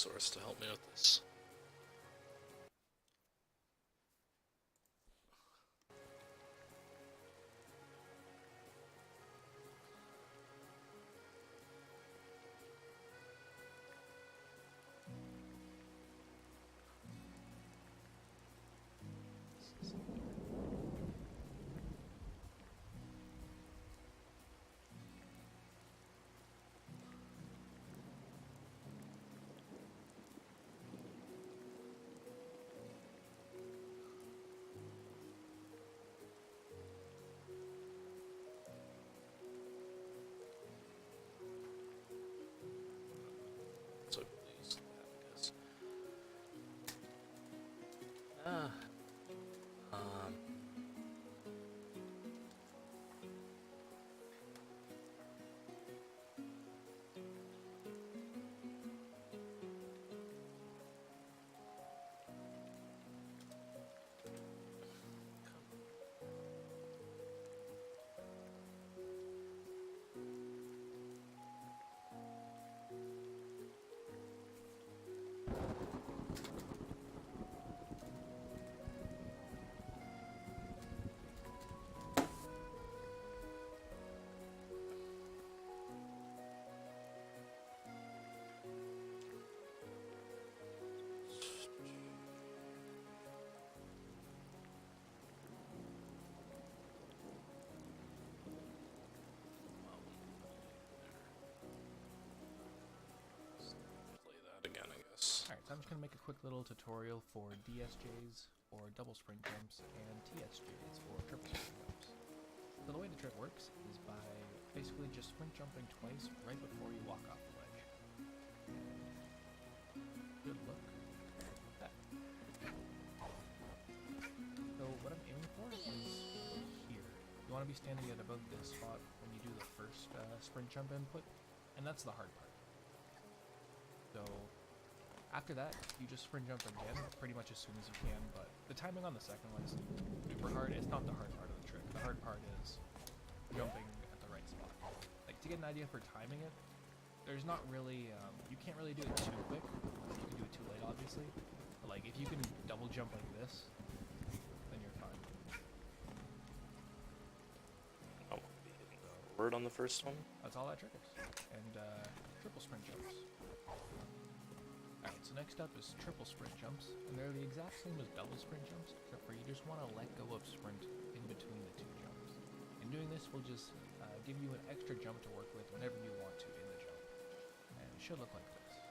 resource to help me with this. So use that, I guess. Ah. Play that again, I guess. Alright, so I'm just going to make a quick little tutorial for DSJs, or double sprint jumps, and TSJs, or triple sprint jumps. So the way the trick works is by basically just sprint jumping twice right before you walk off the ledge. Good luck. That. So what I'm aiming for is here. You want to be standing at about this spot when you do the first sprint jump input, and that's the hard part. So after that, you just sprint jump again, pretty much as soon as you can, but the timing on the second one isn't super hard. It's not the hard part of the trick. The hard part is jumping at the right spot. Like, to get an idea for timing it, there's not really, you can't really do it too quick. You can do it too late, obviously. But, like, if you can double jump like this, then you're fine. I won't be hitting the word on the first one. That's all that trick is. And, triple sprint jumps. Alright, so next up is triple sprint jumps, and they're the exact same as double sprint jumps, except for you just want to let go of sprint in between the two jumps. And doing this will just give you an extra jump to work with whenever you want to in the jump. And it should look like this.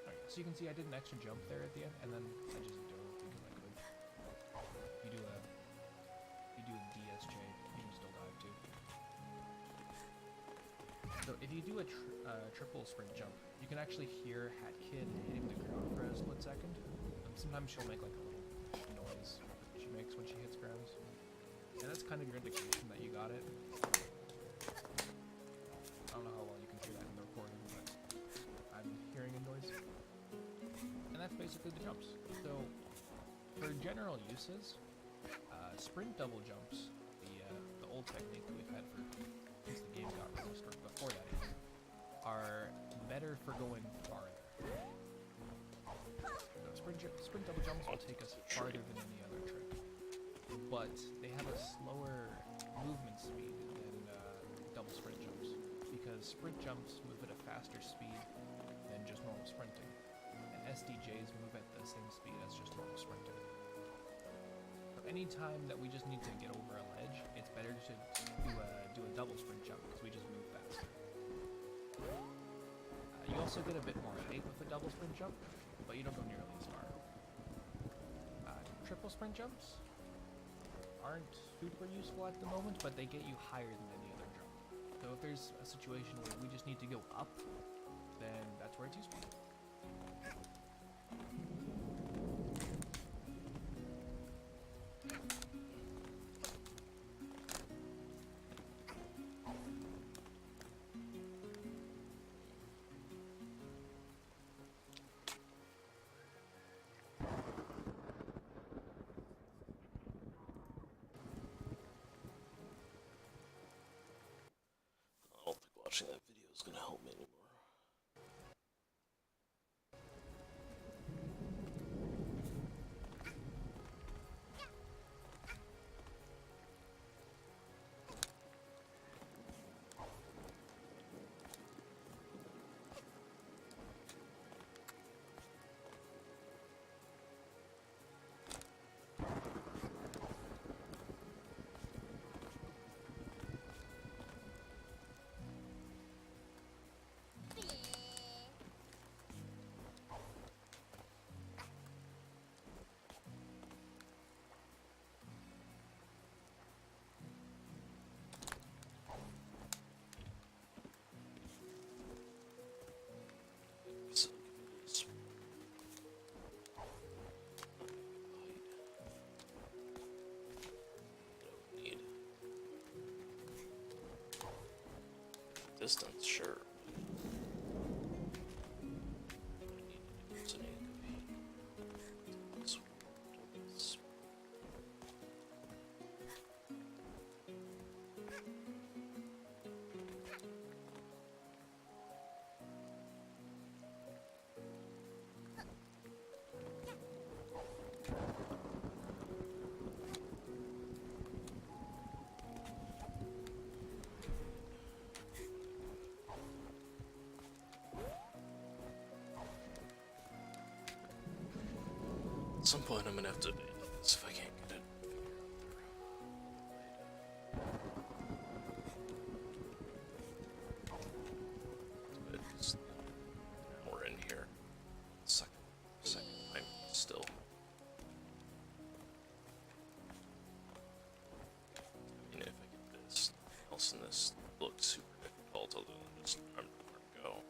Alright, so you can see I did an extra jump there at the end, and then I just dove because I could. If you do a DSJ, you can still dive too. So if you do a triple sprint jump, you can actually hear Hat Kid hitting the ground for a split second. And sometimes she'll make like a little noise that she makes when she hits ground. And that's kind of your indication that you got it. I don't know how well you can hear that in the recording, but I'm hearing a noise. And that's basically the jumps. So for general uses, sprint double jumps, the old technique that we've had for since the game got released, or before that even, are better for going farther. So sprint double jumps will take us farther than any other trick, but they have a slower movement speed than double sprint jumps, because sprint jumps move at a faster speed than just normal sprinting, and SDJs move at the same speed as just normal sprinting. Any time that we just need to get over a ledge, it's better to do a double sprint jump because we just move faster. You also get a bit more height with a double sprint jump, but you don't go nearly as far. Triple sprint jumps aren't super useful at the moment, but they get you higher than any other jump. So if there's a situation where we just need to go up, then that's where it's useful. I don't think watching that video is gonna help me anymore. distance, sure. At some point I'm gonna have to abandon this if I can't get it figured out there. It's, now we're in here. Second time still. I mean, if I get this, nothing else in this looks super difficult other than just remember where to go.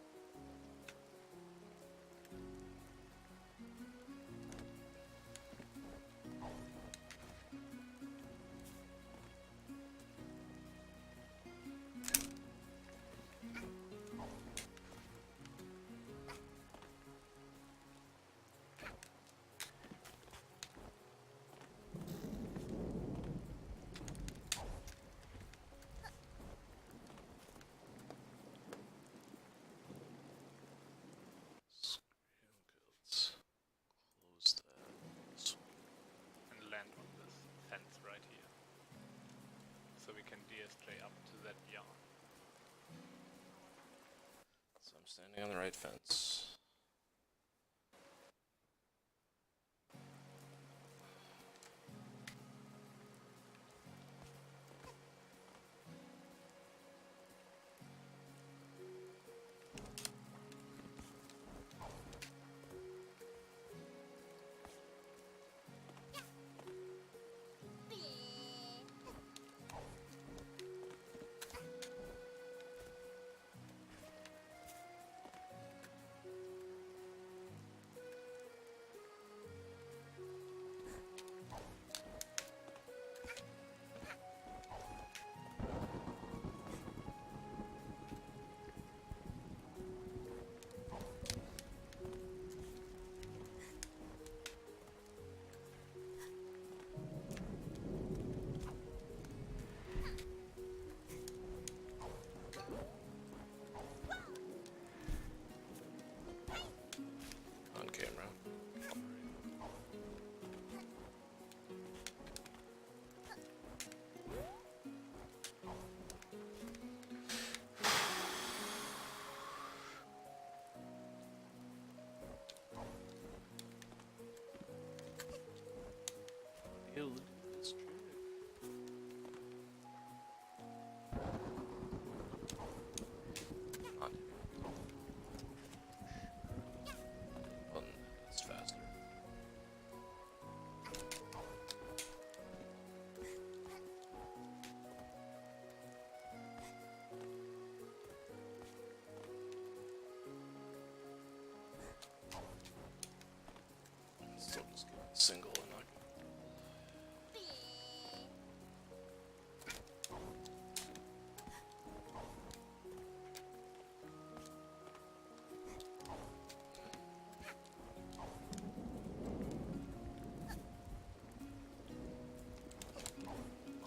Let's close that. And land on this fence right here. So we can DSJ up to that yarn. So I'm standing on the right fence. On camera. Be able to do this trick. On button that's faster. Still just getting single and not.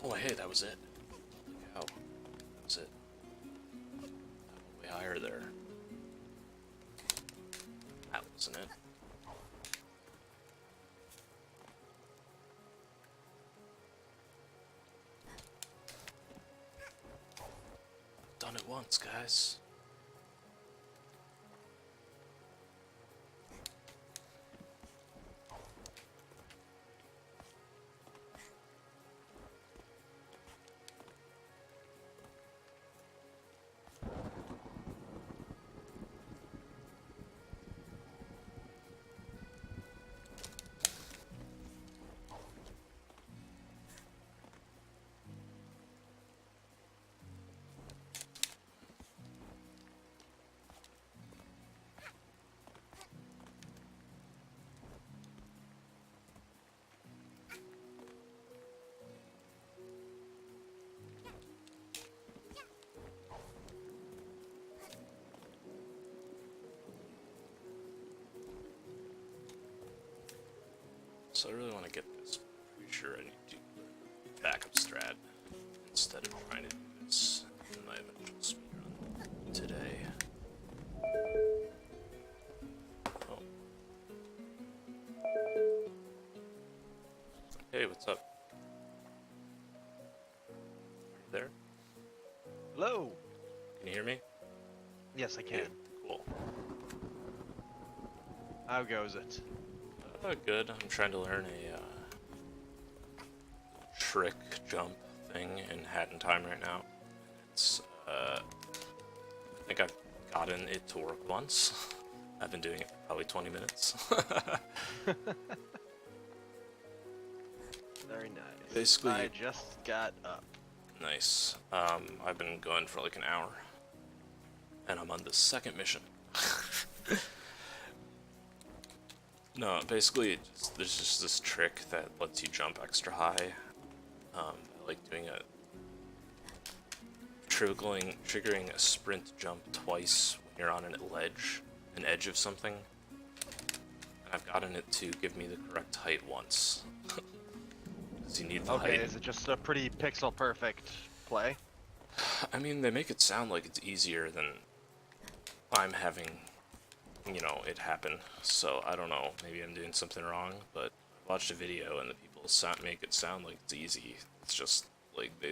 Oh hey, that was it. Holy cow. That was it. Way higher there. That wasn't it. Done it once, guys. so I really want to get this. Pretty sure I need to do backup strat instead of trying to do this in my eventual speedrun today. Oh. Hey, what's up? Are you there? Hello. Can you hear me? Yes, I can. Cool. How goes it? Good. I'm trying to learn a trick jump thing in Hat in Time right now. It's I think I've gotten it to work once. I've been doing it for probably 20 minutes. Very nice. Basically, I just got up. nice. I've been going for like an hour, and I'm on the second mission. No, basically, there's just this trick that lets you jump extra high. I like doing a triggering a sprint jump twice when you're on an edge of something. And I've gotten it to give me the correct height once. Because you need the height. Okay, is it just a pretty pixel perfect play? I mean, they make it sound like it's easier than I'm having, you know, it happen. So I don't know, maybe I'm doing something wrong, but I watched a video and the people make it sound like it's easy. It's just like they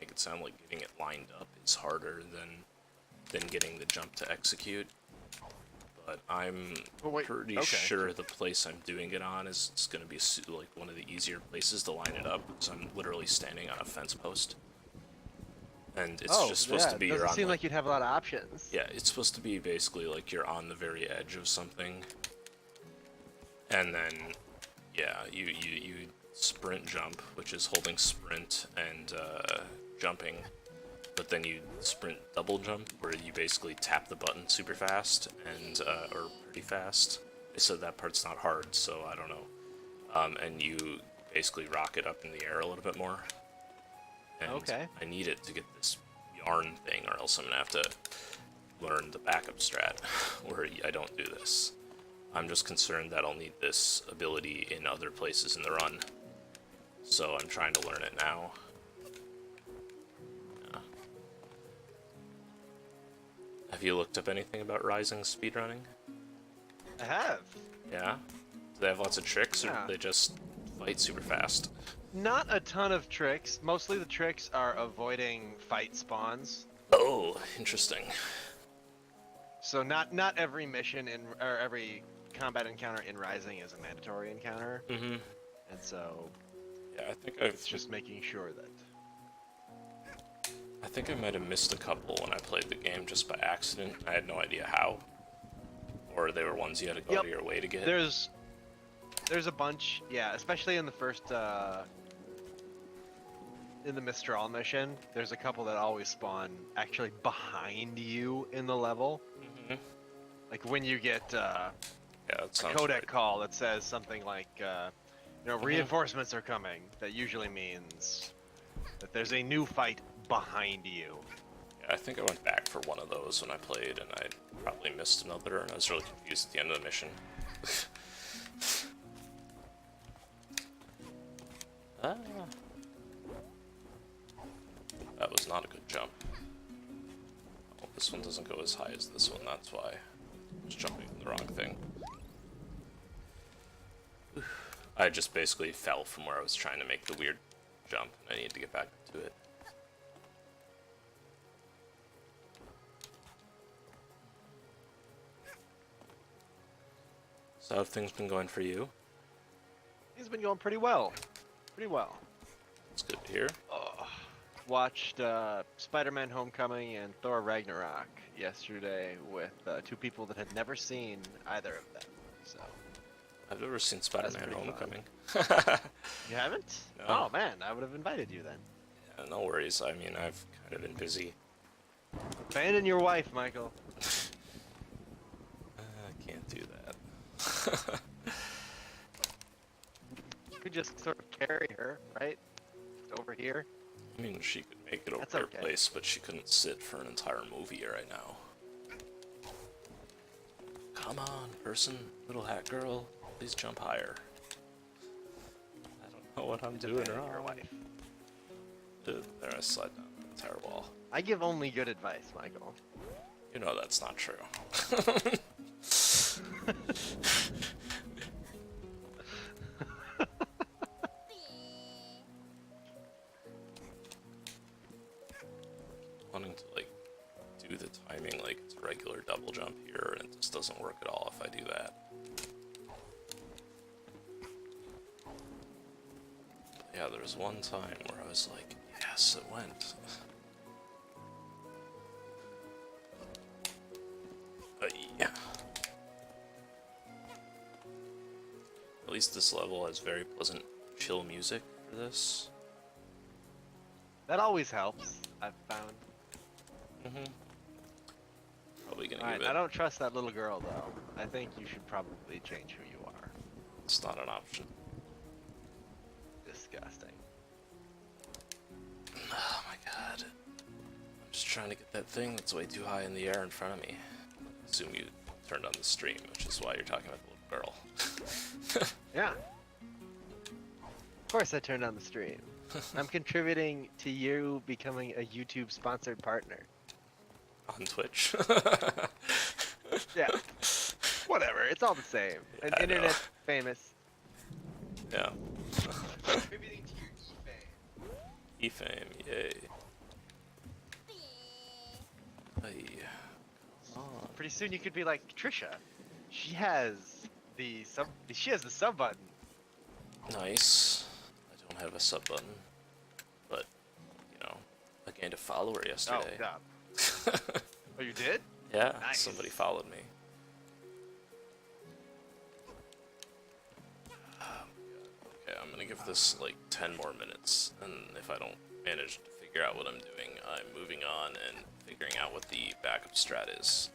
make it sound like getting it lined up is harder than getting the jump to execute. But I'm pretty sure the place I'm doing it on is going to be like one of the easier places to line it up, because I'm literally standing on a fence post. And it's just supposed to be doesn't you're on seem like you'd have a lot of options. yeah, it's supposed to be basically like you're on the very edge of something, and then yeah, you sprint jump, which is holding sprint and jumping, but then you sprint double jump, where you basically tap the button super fast and or pretty fast. They said that part's not hard, so I don't know. And you basically rocket up in the air a little bit more. And Okay. I need it to get this yarn thing, or else I'm gonna have to learn the backup strat where I don't do this. I'm just concerned that I'll need this ability in other places in the run, so I'm trying to learn it now. Yeah. Have you looked up anything about Rising speedrunning? I have. Yeah? Do they have lots of tricks, or Yeah. do they just fight super fast? Not a ton of tricks. Mostly the tricks are avoiding fight spawns. Oh, interesting. So not every mission or every combat encounter in Rising is a mandatory encounter. Mm-hmm. And so Yeah, I think I've it's just making sure that. I think I might have missed a couple when I played the game just by accident. I had no idea how. Or they were ones you had to go out of your way to get. There's a bunch, yeah, especially in the first in the Mistral mission, there's a couple that always spawn actually behind you in the level. Mm-hmm. Like when you get Yeah, that a sounds codec right. call that says something like, reinforcements are coming. That usually means that there's a new fight behind you. Yeah, I think I went back for one of those when I played, and I probably missed another, and I was really confused at the end of the mission. Ah. That was not a good jump. Oh, this one doesn't go as high as this one, that's why. I was jumping the wrong thing. I just basically fell from where I was trying to make the weird jump, and I needed to get back to it. So how have things been going for you? He's been going pretty well. Pretty well. It's good to hear. Watched Spider-Man Homecoming and Thor Ragnarok yesterday with two people that had never seen either of them. So I've never seen Spider-Man pretty fun. Homecoming. you haven't? No. Oh man, I would have invited you then. Yeah, no worries. I mean, I've kind of been busy. Abandon your wife, Michael. I can't do that. You could just sort of carry her, right? Over here. I mean, she could make it over That's her okay. place, but she couldn't sit for an entire movie right now. Come on, person, little hat girl, please jump higher. know what I'm doing Defending your wrong. wife. There, I slide down the tower wall. I give only good advice, Michael. You know that's not true. Wanting to like do the timing like it's a regular double jump here, and it just doesn't work at all if I do that. Yeah, there was one time where I was like, yes, it went. Yeah. At least this level has very pleasant, chill music for this. That always helps, I've found. Probably gonna Alright, give it. I don't trust that little girl, though. I think you should probably change who you are. It's not an option. Disgusting. Oh my god. I'm just trying to get that thing that's way too high in the air in front of me. I assume you turned on the stream, which is why you're talking about the little girl. Yeah. Of course I turned on the stream. I'm contributing to you becoming a YouTube sponsored partner. On Twitch. Yeah. Whatever, it's all the same. Yeah, An I know. internet famous. Yeah. Contributing to your e-fame. E-fame, yay. Hey. Come on. Pretty soon you could be like Trisha. She has the sub button. Nice. I don't have a sub button, but you know, I gained a follower yesterday. Oh god. Oh, you did? Yeah, Nice. somebody followed me. Okay, I'm gonna give this like 10 more minutes, and if I don't manage to figure out what I'm doing, I'm moving on and figuring out what the backup strat is.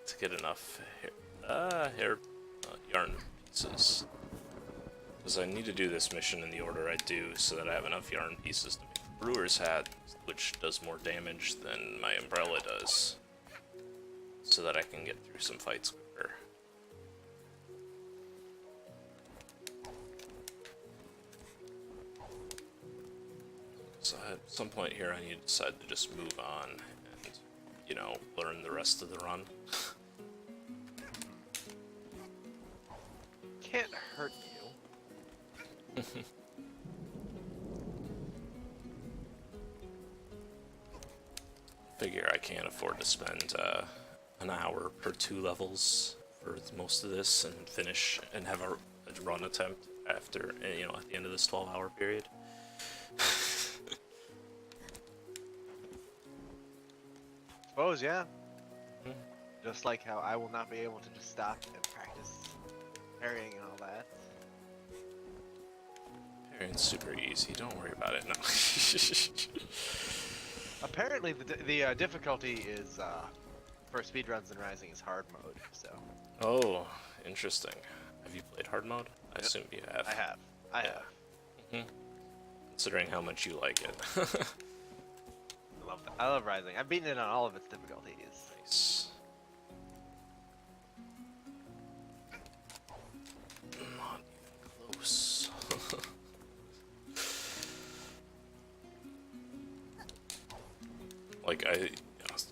To get enough yarn pieces. Because I need to do this mission in the order I do so that I have enough yarn pieces to make a brewer's hat, which does more damage than my umbrella does. So that I can get through some fights quicker. So at some point here I need to decide to just move on and, you know, learn the rest of the run. Can't hurt you. Figure I can't afford to spend an hour per 2 levels for most of this and finish and have a run attempt after, you know, at the end of this 12-hour period. Suppose, yeah. Just like how I will not be able to just stop and practice parrying and all that. It's super easy, don't worry about it, no. Apparently, the difficulty is for speedruns and Rising is hard mode. So Oh, interesting. Have you played hard mode? I assume you have. I Yeah. have. Considering how much you like it. I love Rising. I've beaten it on all of its difficulties. Nice. Not even close. Like,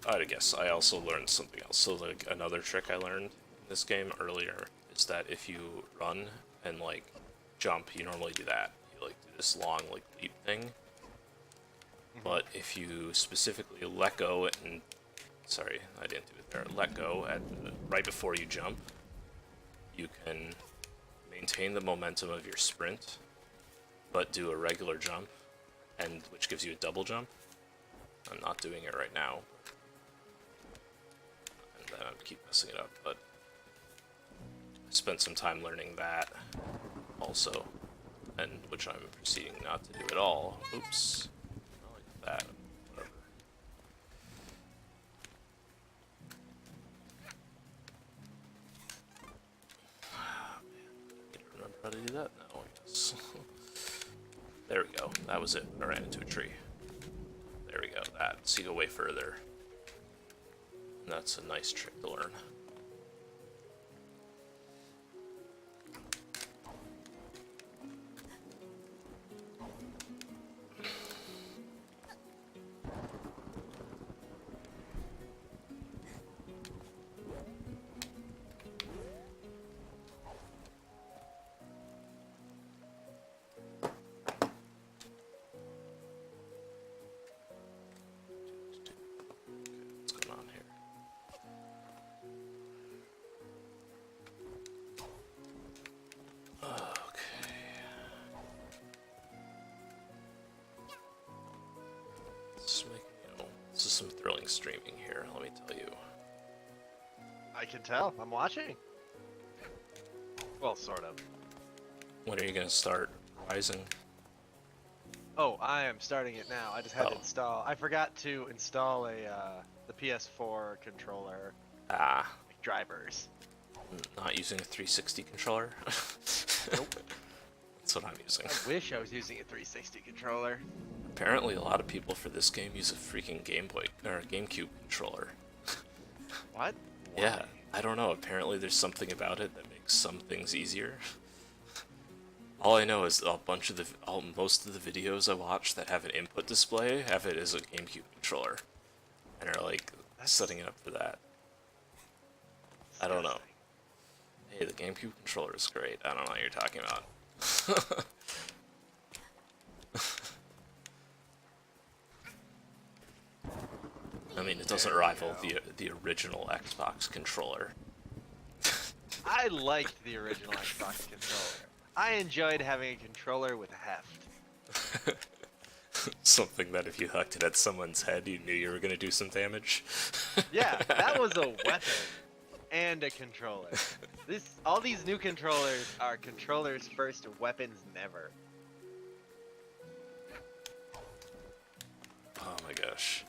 I guess I also learned something else. So, like, another trick I learned in this game earlier is that if you run and, like, jump, you normally do that. You, like, do this long, like, leap thing. But if you specifically let go and... Sorry, I didn't do it there. Let go at right before you jump, you can maintain the momentum of your sprint, but do a regular jump, and which gives you a double jump. I'm not doing it right now, and then I keep messing it up. But I spent some time learning that also, and which I'm proceeding not to do at all. Oops, I like that. Whatever. I don't remember how to do that now, I guess. There we go. That was it. I ran into a tree. There we go. That. So you go way further. That's a nice trick to learn. streaming here, let me tell you. I can tell. I'm watching. Well, sort of. When are you gonna start Rising? Oh, I am starting it now. I just had to Oh. install. I forgot to install the PS4 controller Ah, drivers. not using a 360 controller? Nope. That's what I'm using. I wish I was using a 360 controller. Apparently, a lot of people for this game use a freaking Game Boy or GameCube controller. What? Yeah, Why? I don't know. Apparently, there's something about it that makes some things easier. All I know is most of the videos I watch that have an input display have it as a GameCube controller, and are like setting it up for that. I don't know. Hey, the GameCube controller is great. I don't know what you're talking about. I mean, it doesn't rival the original Xbox controller. I liked the original Xbox controller. I enjoyed having a controller with heft. Something that if you hucked it at someone's head, you knew you were gonna do some damage. Yeah, that was a weapon and a controller. All these new controllers are controllers first, weapons never. Oh my gosh.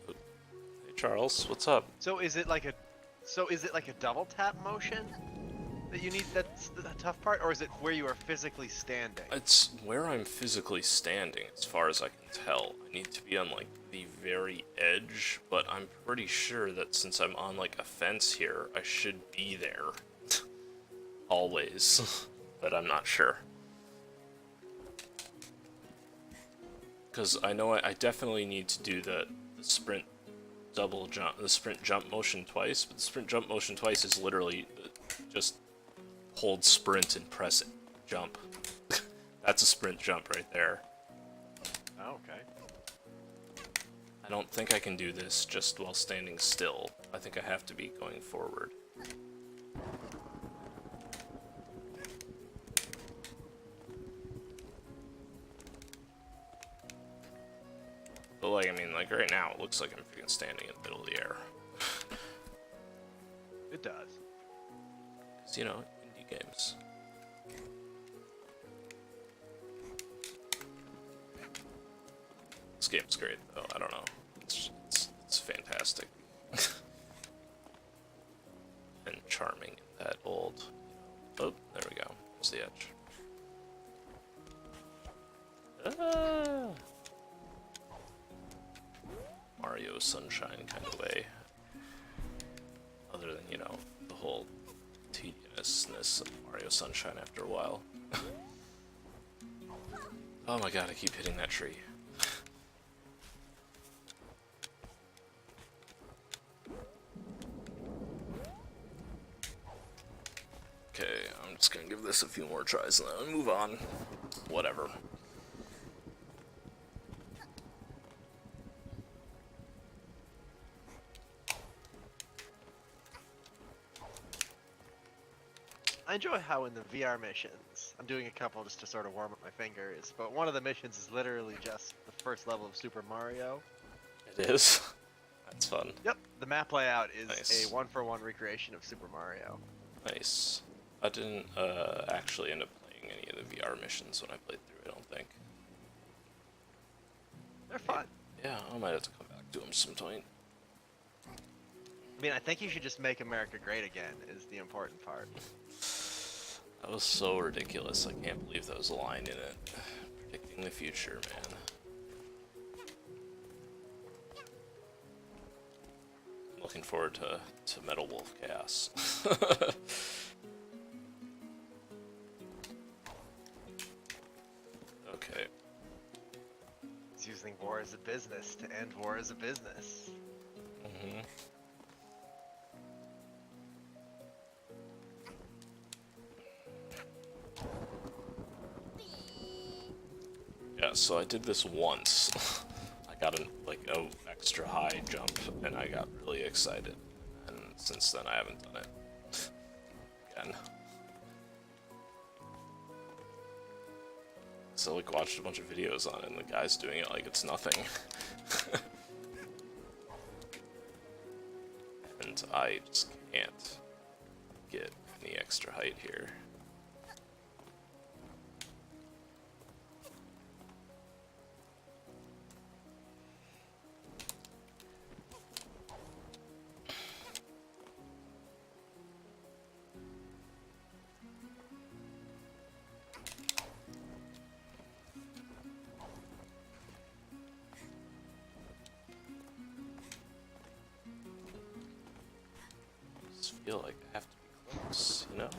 Hey Charles, what's up? So is it like a double tap motion that you need? That's the tough part, or is it where you are physically standing? It's where I'm physically standing, as far as I can tell. I need to be on like the very edge, but I'm pretty sure that since I'm on like a fence here, I should be there. Always. But I'm not sure. Because I know I definitely need to do the sprint jump motion twice, but the sprint jump motion twice is literally just hold sprint and press it, jump. That's a sprint jump right there. Oh, okay. I don't think I can do this just while standing still. I think I have to be going forward. But like, I mean, like right now, it looks like I'm freaking standing in the middle of the air. It does. Because, you know, indie games. This game's great, though. I don't know. It's fantastic. And charming. That old. Oh, there we go. There's the edge. Ah! Mario Sunshine kind of way. Other than, you know, the whole tediousness of Mario Sunshine after a while. Oh my god, I keep hitting that tree. Okay, I'm just gonna give this a few more tries and then move on. Whatever. I enjoy how in the VR missions, I'm doing a couple just to sort of warm up my fingers, but one of the missions is literally just the first level of Super Mario. It is. That's fun. Yep, the map layout is Nice. a one-for-one recreation of Super Mario. Nice. I didn't actually end up playing any of the VR missions when I played through, I don't think. They're fun. Yeah, I might have to come back to them sometime. I mean, I think you should just make America great again is the important part. That was so ridiculous. I can't believe that was a line in it. Predicting the future, man. I'm looking forward to Metal Wolf Chaos. Okay. It's using war as a business to end war as a business. Mm-hmm. Yeah, so I did this once. I got an extra high jump, and I got really excited. And since then, I haven't done it again. So I like watched a bunch of videos on it, and the guy's doing it like it's nothing. And I just can't get any extra height here. I just feel like I have to be close, you know?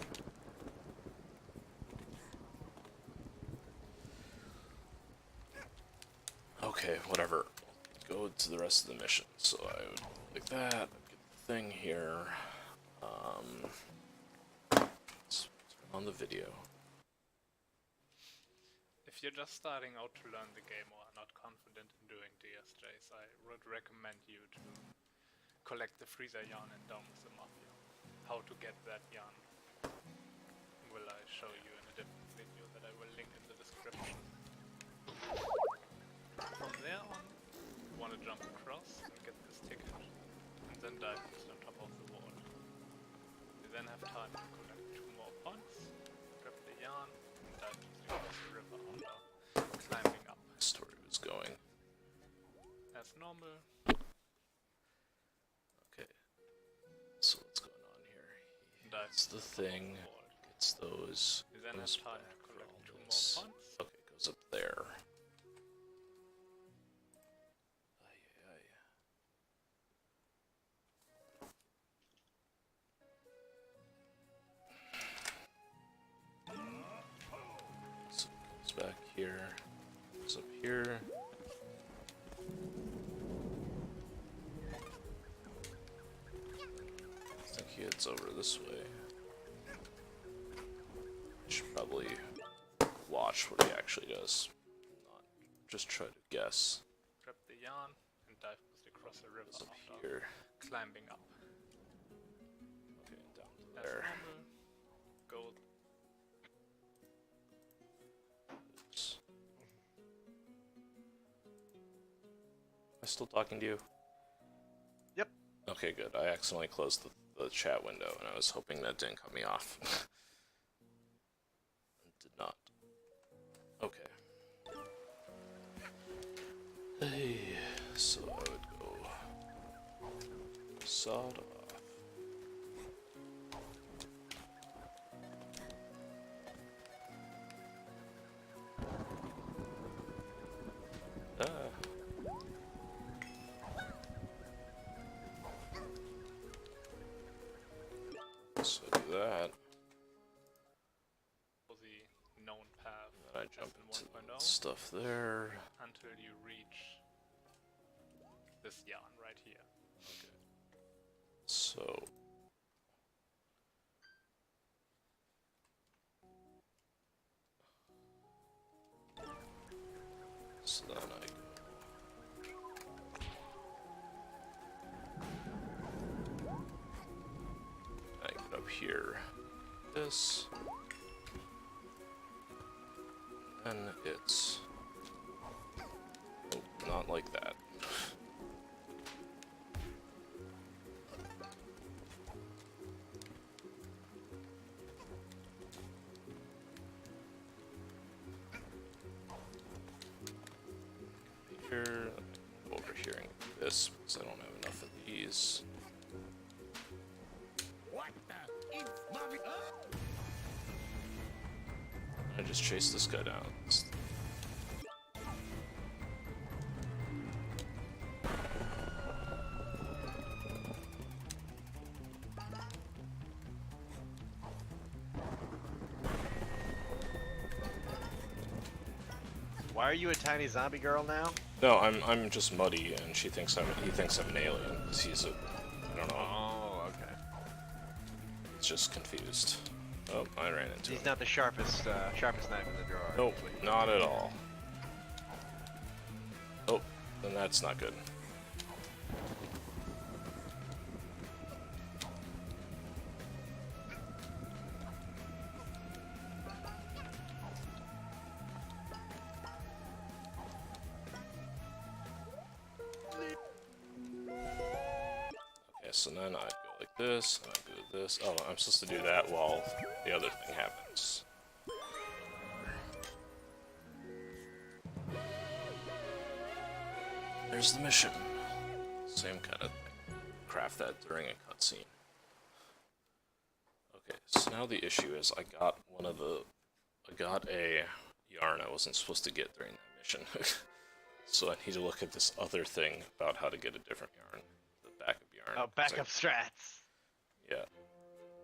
Okay, whatever. Go to the rest of the mission. So I would like that, get the thing here. Let's turn on the video. If you're just starting out to learn the game or are not confident in doing DSJs, I would recommend you to collect the freezer yarn and down with the mafia. How to get that yarn will I show you in a different video that I will link in the description. From there on, you want to jump across and get this ticket, and then dive on top of the wall. You then have time to collect 2 more points, grab the yarn, and dive across the river under, climbing up. My story was going. As normal. Okay. So what's going on here? That's the thing. Gets those. You then have Goes time back to for collect all 2 more this. points. Okay, goes up there. Ay, ay, ay. So it goes back here. Goes up here. I think he heads over this way. Should probably watch what he actually does, not just try to guess. Grab the yarn and dive across the river Goes up after here. climbing up. Okay, down to As there. normal, go. Oops. Am I still talking to you? Yep. Okay, good. I accidentally closed the chat window, and I was hoping that didn't cut me off. It did not. Okay. Hey, so I would go sawed off. Ah. So I do that. For the known path I as jump in into 1.0 stuff there. until you reach this yarn right here. So then I get up here. This. And it's not like that. Here, over here and get this because I don't have enough of these. What the? It's Bobby. I just chase this guy down. Why are you a tiny zombie girl now? No, I'm just Muddy, and he thinks I'm an alien because he's a, I don't know. Oh, okay. He's just confused. Oh, I ran into him. He's not the sharpest knife in the drawer. Nope, not at all. Oh, then that's not good. so then I'd go like this, and I'd go this. Oh, I'm supposed to do that while the other thing happens. There's the mission. Same kind of thing. Craft that during a cutscene. Okay, so now the issue is I got a yarn I wasn't supposed to get during that mission. So I need to look at this other thing about how to get a different yarn. The backup yarn. Oh, backup strats. Yeah.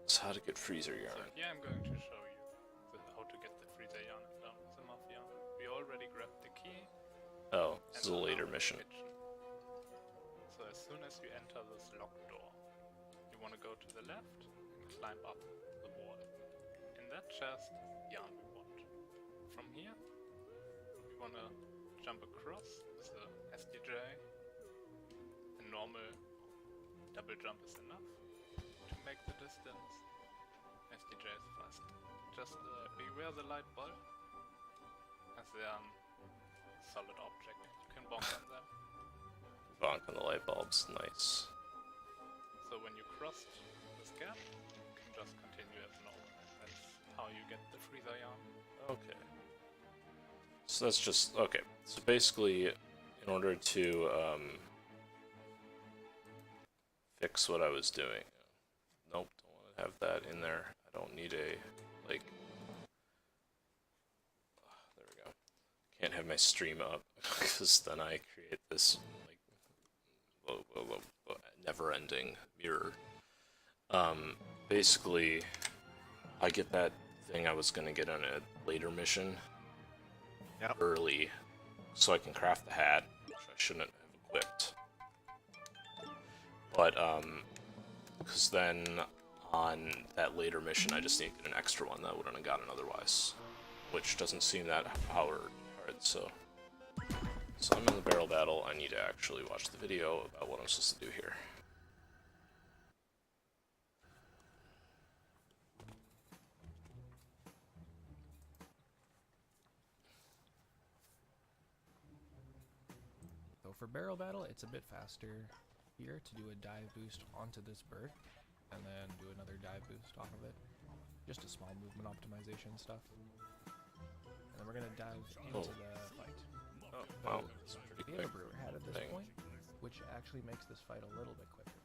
It's how to get freezer yarn. So here I'm going to show you how to get the freezer yarn down with the mafia. We already grabbed the key. Oh, this is a and are later now in the mission. kitchen. So as soon as you enter this locked door, you want to go to the left and climb up the wall. In that chest, yarn we want. From here, we want to jump across with the SDJ. A normal double jump is enough to make the distance. SDJ is fast. Just beware the light bulb, as they are a solid object. You can bonk on them. Bonk on the light bulbs, nice. So when you cross this gap, you can just continue as normal. That's how you get the freezer yarn. Okay. So that's just, okay. So basically, in order to fix what I was doing, nope, don't want to have that in there. I don't need a, like, there we go. Can't have my stream up, because then I create this, like, never-ending mirror. Basically, I get that thing I was gonna get on a later mission early, so I can craft the hat, which I shouldn't have equipped. But, because then on that later mission, I just need to get an extra one that I wouldn't have gotten otherwise, which doesn't seem that hard, so I'm in the barrel battle. I need to actually watch the video about what I'm supposed to do here. So for barrel battle, it's a bit faster here to do a dive boost onto this bird, and then do another dive boost off of it. Just a small movement optimization stuff. And then we're gonna dive into the fight. Oh, wow, that's pretty We have quick. a brewer hat at this thing. point, which actually makes this fight a little bit quicker.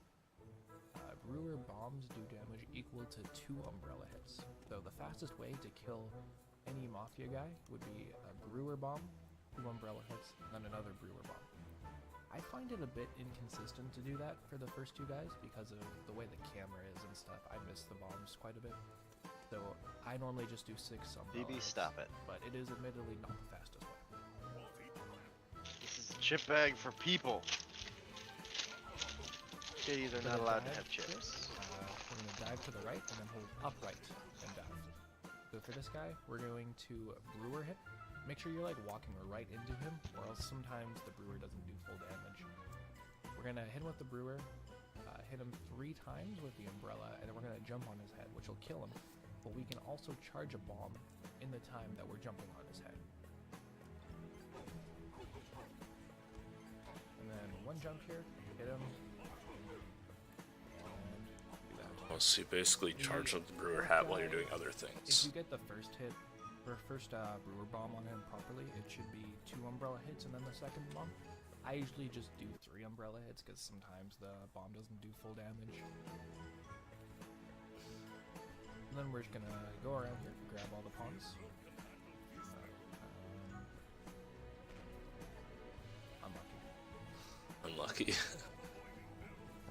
Brewer bombs do damage equal to 2 umbrella hits. So the fastest way to kill any mafia guy would be a brewer bomb, 2 umbrella hits, and then another brewer bomb. I find it a bit inconsistent to do that for the first 2 guys because of the way the camera is and stuff. I miss the bombs quite a bit. So I normally just do 6 umbrella BB, hits, stop it. but it is admittedly not the fastest way. This is a chip bag for people. Kitties are For not the allowed to dive have chips. We're going to dive to the right and then hold upright and dive. So for this guy, we're going to brewer hit. Make sure you're like walking right into him, or else sometimes the brewer doesn't do full damage. We're going to hit him with the brewer, hit him 3 times with the umbrella, and then we're going to jump on his head, which will kill him. But we can also charge a bomb in the time that we're jumping on his head. And then 1 jump here, hit him. Oh, so you basically charge up the brewer hat while you're doing other If things. you get the first hit, or first brewer bomb on him properly, it should be 2 umbrella hits and then the second bomb. I usually just do 3 umbrella hits because sometimes the bomb doesn't do full damage. And then we're just gonna go around here, grab all the pawns. Unlucky. Unlucky. Can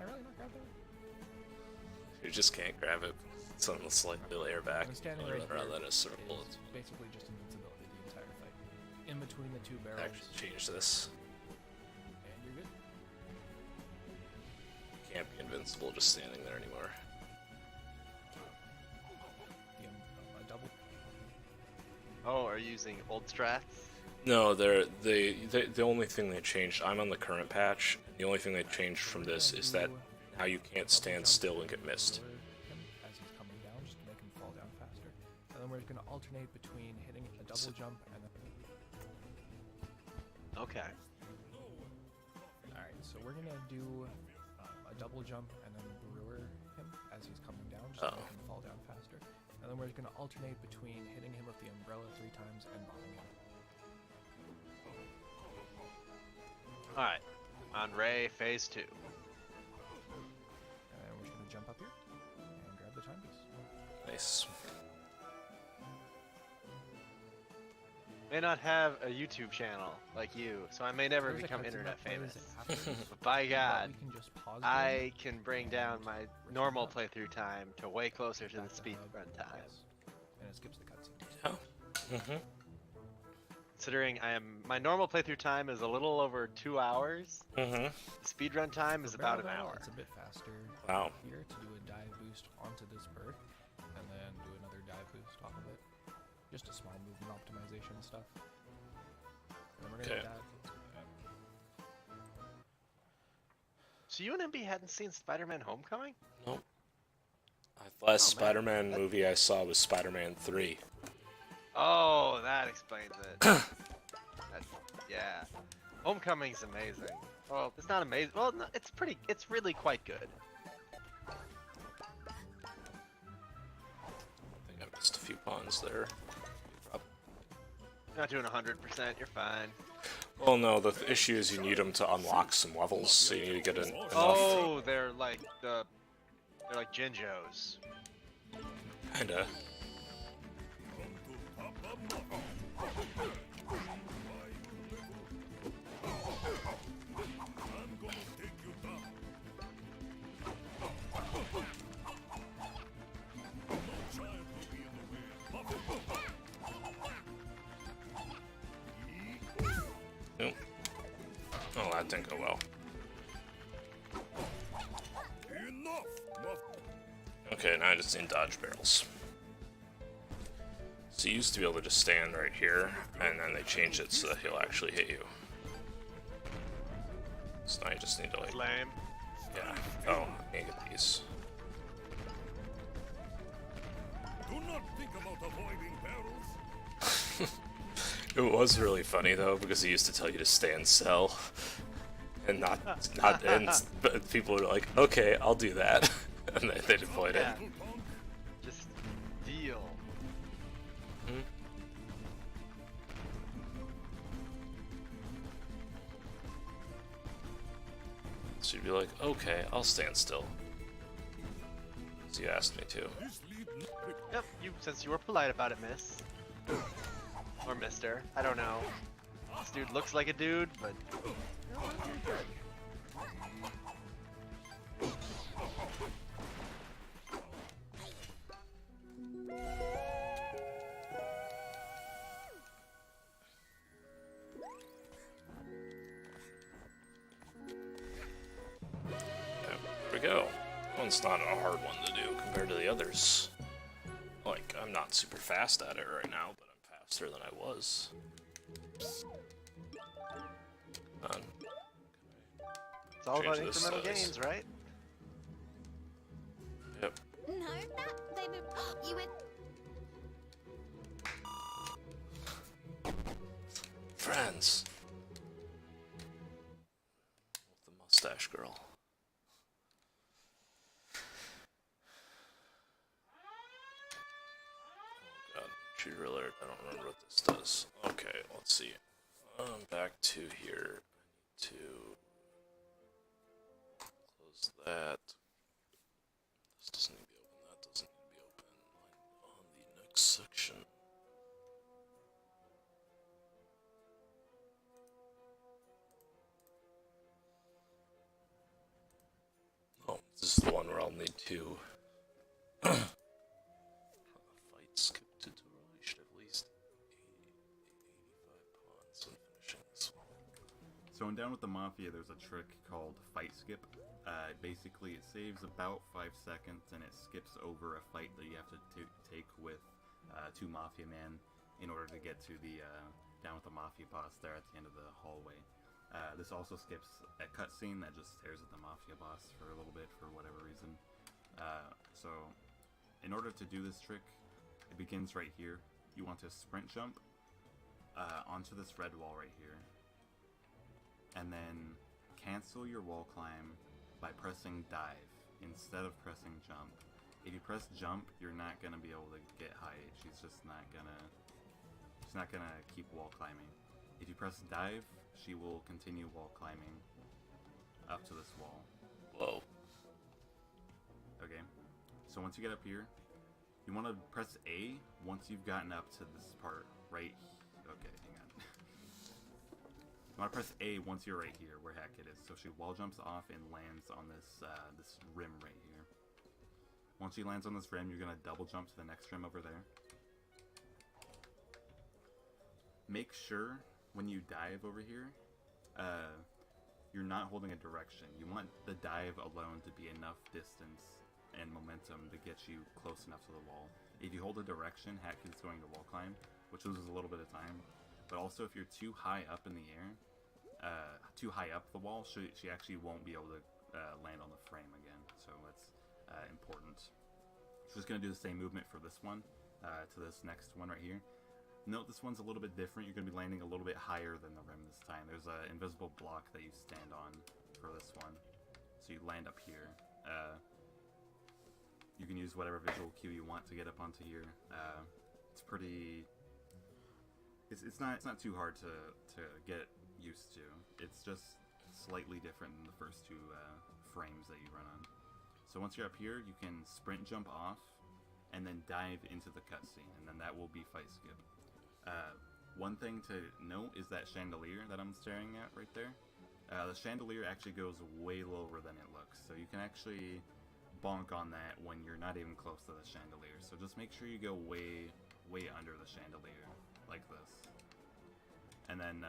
I really not grab that? You just can't grab it. It's on the slightly layer back. I'm standing Only right run around here. that in a circle. It's basically just invincibility the entire fight. In between the 2 barrels. Actually, change this. And you're good. Can't be invincible just standing there anymore. A double. Oh, are you using old strats? No, the only thing they changed. I'm on the current patch. The only thing they changed from this is that now you can't stand still and get missed. Him as he's coming down, just to make him fall down faster. And then we're just going to alternate between hitting a double jump and then... Okay. Alright, so we're going to do a double jump and then brewer him as he's coming down, just to make him fall down faster. And then we're going to alternate between hitting him with the umbrella 3 times and bombing him. Alright. On Ray, phase 2. And then we're just going to jump up here and grab the time piece. Nice. May not have a YouTube channel like you, so I may never There's a become cutscene internet that plays famous. after, But by but God, we can just pause the I game can bring down my normal playthrough time to way closer to the back to speed hub, run time. yes, and it skips the cutscene. Oh. Mm-hmm. Considering my normal playthrough time is a little over 2 hours, Mm-hmm. speedrun time is For about an Barrel, hour. It's a bit faster Wow. here to do a dive boost onto this bird, and then do another dive boost off of it. Just a small movement optimization stuff. And then we're gonna Okay. dive. So you and MB hadn't seen Spider-Man Homecoming? Nope. The last Oh, man. Spider-Man movie I saw was Spider-Man 3. Oh, that explains it. Yeah. Homecoming's amazing. Well, it's not amazing. Well, no, it's really quite good. I think I missed a few pawns there. You're not doing 100%, you're fine. Well, no, the issue is you need them to unlock some levels, so you need to get enough. Oh, they're like Jinjos. Kinda. Nope. Oh, that didn't go well. Okay, now I just need dodge barrels. So you used to be able to just stand right here, and then they changed it so that he'll actually hit you. So now you just need to like, Lame. yeah. Oh, I need to get these. Do not think about avoiding barrels. It was really funny though, because he used to tell you to stand still, and but people were like, okay, I'll do that, and they deployed Yeah. it. Just deal. Hmm? So you'd be like, okay, I'll stand still. So you asked me to. This lead Yep, since you were polite about it, miss. Or mister, I don't know. This dude looks like a dude, but... There we go. One's not a hard one to do compared to the others. Like, I'm not super fast at it right now, but I'm faster than I was. It's all about Change this incremental size. gains, right? Yep. No, that they would. You would. Friends. The mustache girl. Oh god, shooter alert. I don't remember what this does. Okay, let's see. Back to here. I need to close that. This doesn't need to be open. That doesn't need to be open. On the next section. Oh, this is the one where I'll need to fight skip tutorial. You should have at least 85 pawns when finishing this one. So in Down with the Mafia, there's a trick called Fight Skip. Basically, it saves about 5 seconds, and it skips over a fight that you have to take with 2 Mafia men in order to get to the Down with the Mafia boss there at the end of the hallway. This also skips a cutscene that just stares at the Mafia boss for a little bit for whatever reason. So, in order to do this trick, it begins right here. You want to sprint jump onto this red wall right here, and then cancel your wall climb by pressing dive instead of pressing jump. If you press jump, you're not gonna be able to get high. She's not gonna keep wall climbing. If you press dive, she will continue wall climbing up to this wall. Whoa. Okay, so once you get up here, you want to press A once you've gotten up to this part, right? Okay, hang on. You want to press A once you're right here, where Hackett is. So she wall jumps off and lands on this this rim right here. Once she lands on this rim, you're gonna double jump to the next rim over there. Make sure when you dive over here, you're not holding a direction. You want the dive alone to be enough distance and momentum to get you close enough to the wall. If you hold a direction, Hacket's going to wall climb, which loses a little bit of time. But also, if you're too high up in the air, too high up the wall, she actually won't be able to land on the frame again. So it's important. She's just going to do the same movement for this one, to this next one right here. Note this one's a little bit different. You're going to be landing a little bit higher than the rim this time. There's an invisible block that you stand on for this one. So you land up here. You can use whatever visual cue you want to get up onto here. It's pretty... It's not too hard to get used to. It's just slightly different than the first two frames that you run on. So once you're up here, you can sprint jump off and then dive into the cutscene, and then that will be fight skip. One thing to note is that chandelier that I'm staring at right there. The chandelier actually goes way lower than it looks, so you can actually bonk on that when you're not even close to the chandelier. So just make sure you go way under the chandelier, like this. And then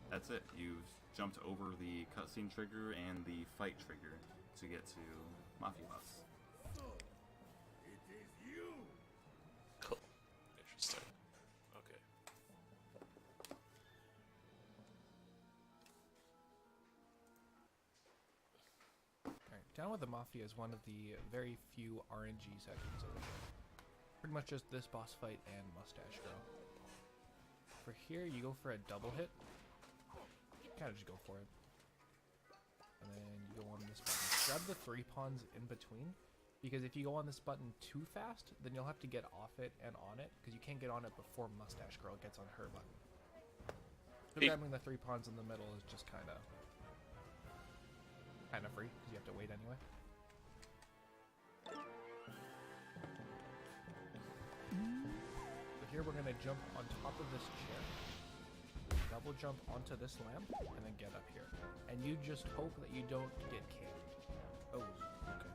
that's it. You've jumped over the cutscene trigger and the fight trigger to get to Mafia Boss. So, it is you! Cool. Interesting. Okay. Alright, Down with the Mafia is one of the very few RNG sections of the game. Pretty much just this boss fight and Mustache Girl. For here, you go for a double hit. Kinda just go for it. And then you go on this button. Grab the 3 pawns in between, because if you go on this button too fast, then you'll have to get off it and on it, because you can't get on it before Mustache Girl gets on her button. So Hey. grabbing the 3 pawns in the middle is just kinda free, because you have to wait anyway. So here we're gonna jump on top of this chair, double jump onto this lamp, and then get up here. And you just hope that you don't get canned. Oh, okay.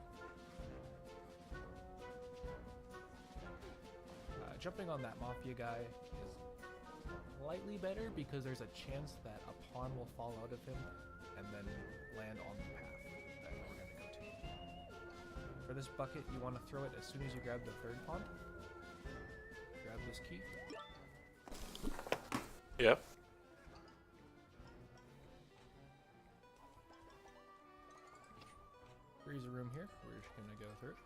Jumping on that Mafia guy is slightly better because there's a chance that a pawn will fall out of him and then land on the path that we're going to go to. For this bucket, you want to throw it as soon as you grab the 3rd pawn. Grab this key. Yep. Here's a room here. We're just going to go through it.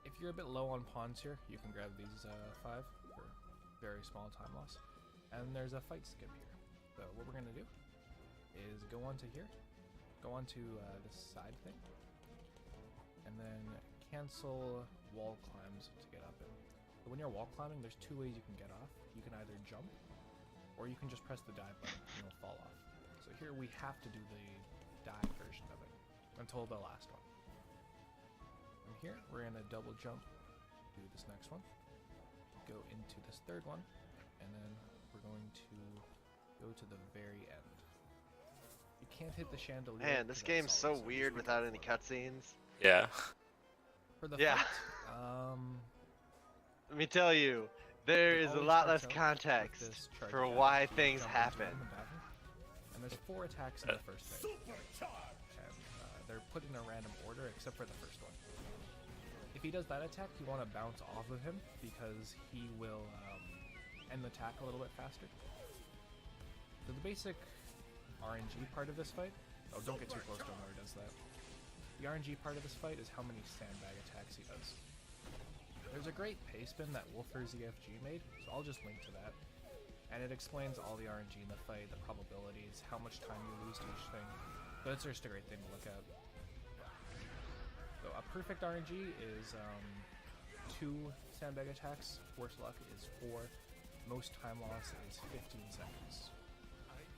If you're a bit low on pawns here, you can grab these 5 for very small time loss. And there's a fight skip here. So what we're going to do is go onto here, go onto this side thing, and then cancel wall climbs to get up in. So when you're wall climbing, there's 2 ways you can get off. You can either jump, or you can just press the dive button and you'll fall off. So here we have to do the dive version of it until the last one. From here, we're going to double jump, do this next one, go into this 3rd one, and then we're going to go to the very end. You can't hit the chandelier. Man, this 'cause that's game's so always weird without any cutscenes. Yeah. For the Yeah. fight, Let me tell you, there it is a always lot less starts out with context this charge for attack, why so you things jump into happen. them and dodge them. And there's 4 attacks in the first phase. Supercharged! And they're put in a random order except for the first one. If he does that attack, you want to bounce off of him because he will end the attack a little bit faster. So the basic RNG part of this fight, oh, don't get too close to him where he does that. The RNG part of this fight is how many sandbag attacks he does. There's a great pace spin that Wolfer's EFG made, so I'll just link to that. and it explains all the RNG in the fight, the probabilities, how much time you lose to each thing. But it's just a great thing to look at. So a perfect RNG is 2 sandbag attacks. Worst luck is 4. Most time loss is 15 seconds.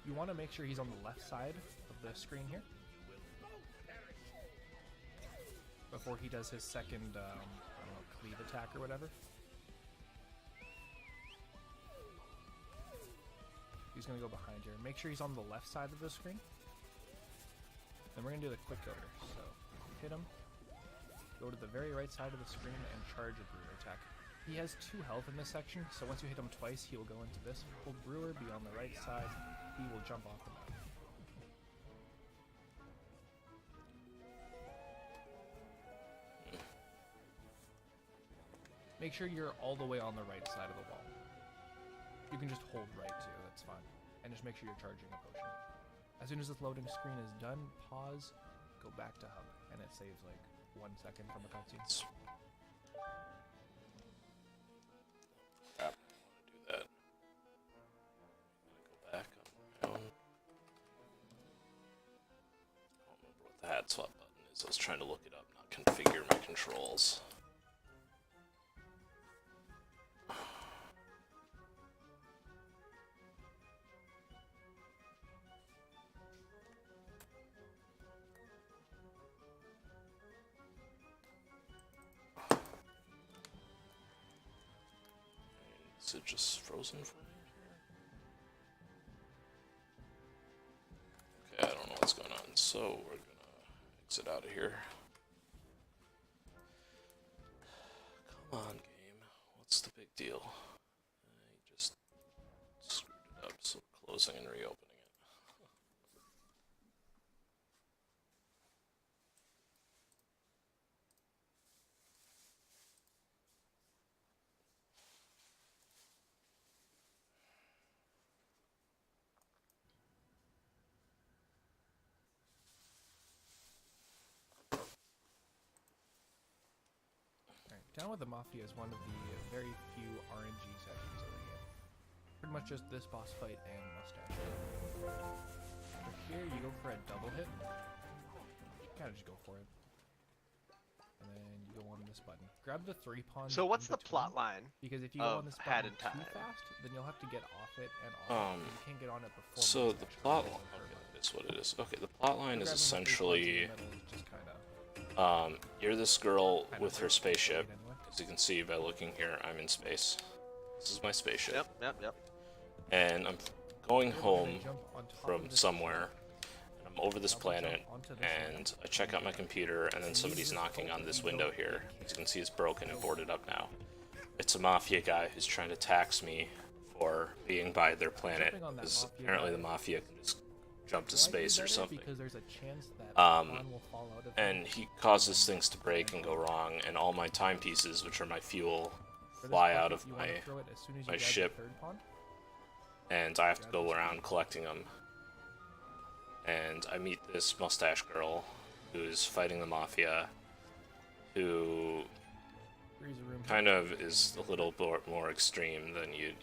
You want to make sure he's on the left side of the screen here before he does his second, I don't know, cleave attack or whatever. He's going to go behind here. Make sure he's on the left side of the screen. Then we're going to do the quick coder. So hit him, go to the very right side of the screen and charge a brewer attack. He has 2 health in this section, so once you hit him twice, he will go into this. Hold brewer, be on the right side. He will jump off the map. Make sure you're all the way on the right side of the wall. You can just hold right too, that's fine. And just make sure you're charging a potion. As soon as this loading screen is done, pause, go back to hub, and it saves like 1 second from the cutscene. I want to do that. Go back on my own. I don't remember what the hat swap button is. I was trying to look it up, not configure my controls. Is it just frozen for me? Okay, I don't know what's going on, so we're gonna exit out of here. Come on, game. What's the big deal? You just screwed it up, so closing and reopening it. Down with the Mafia is one of the very few RNG sections of the game. Pretty much just this boss fight and mustache. For here, you go for a double hit. You kind of just go for it. And then you go on this button. Grab the 3 pawns. So what's in the between, plot line because if you go on of this Hat button in too Time? fast, then you'll have to get off it and on it. You can't get on it before. So the mustache plot goes line, over. okay, that's what it is. Okay, the plot line is Grabbing the 3 pawns in essentially the middle is just kinda you're this girl kind with of her like spaceship. anyway. As you can see by looking here, I'm in space. This is my spaceship. Yep. And I'm going You're home gonna jump on top from of this somewhere. And I'm over this double jump planet, onto this and I check out my computer, and then somebody's knocking on this window here. As you can see, it's broken and boarded up now. It's a mafia guy who's trying to tax me for being by their planet, Jumping on that because mafia apparently guy the mafia can just jump to likely space or better something. because there's a chance that Um, pawn will fall out of And him. he causes things to break and go wrong, and all my timepieces, which are my fuel, For this fly button, out of you wanna my throw it as soon as you my grab the ship. 3rd pawn. and I have to go around collecting them. And I meet this mustache girl who's fighting the mafia, who Freeze a room. kind of is a little more extreme than you'd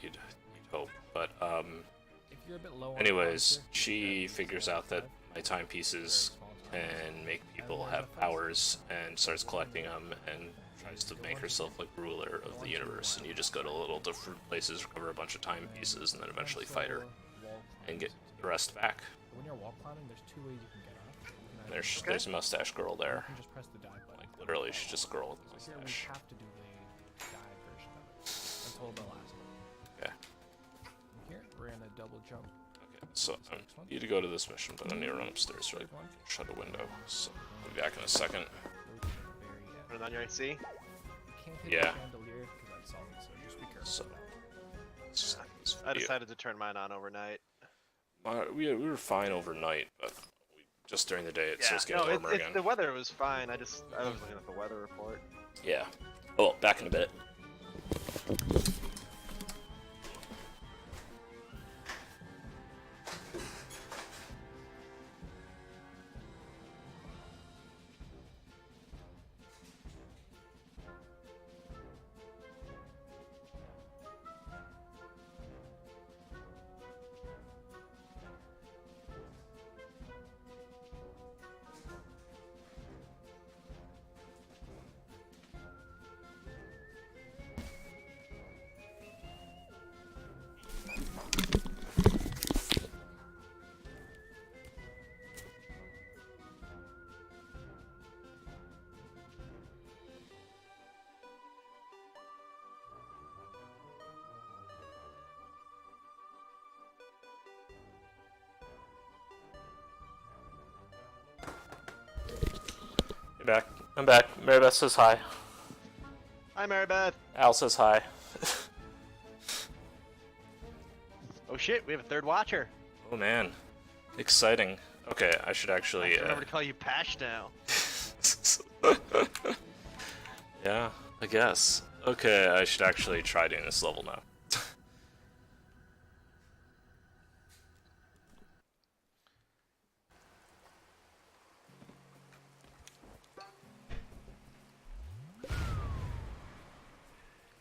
hope. But If you're a bit low on anyways, points here, she grab figures these out that 5, my timepieces very small can make people there's have a fight. powers, and starts collecting them and tries to make herself like ruler of the universe. And you just go to little different places, recover a bunch of timepieces, and then eventually fight her and get the rest back. When you're wall climbing, there's 2 ways you can get off. You can either There's a mustache girl you there. can just press the dive button. Like literally, she's just a girl with a So here we mustache. have to do the dive version of it until the last one. Okay. And here we're gonna double jump. Okay. So I need to go to this mission, but I need to run upstairs really quick and shut a window. So I'll be back in a second. Go to the very end. Put it on your AC. You can't hit Yeah. the chandelier because that's solid, so just be careful. So with that. this I video- decided to turn mine on overnight. we were fine overnight, but just during the day it starts getting no, warmer again. the weather was fine. I was looking at the weather report. Yeah. Oh, back in a bit. Hey, back. I'm back. Maribeth says hi. Hi, Maribeth. Al says hi. Oh shit, we have a third watcher. Oh man, exciting. Okay, I should I actually. have to remember to call you Pash now. Yeah, I guess. Okay, I should actually try doing this level now.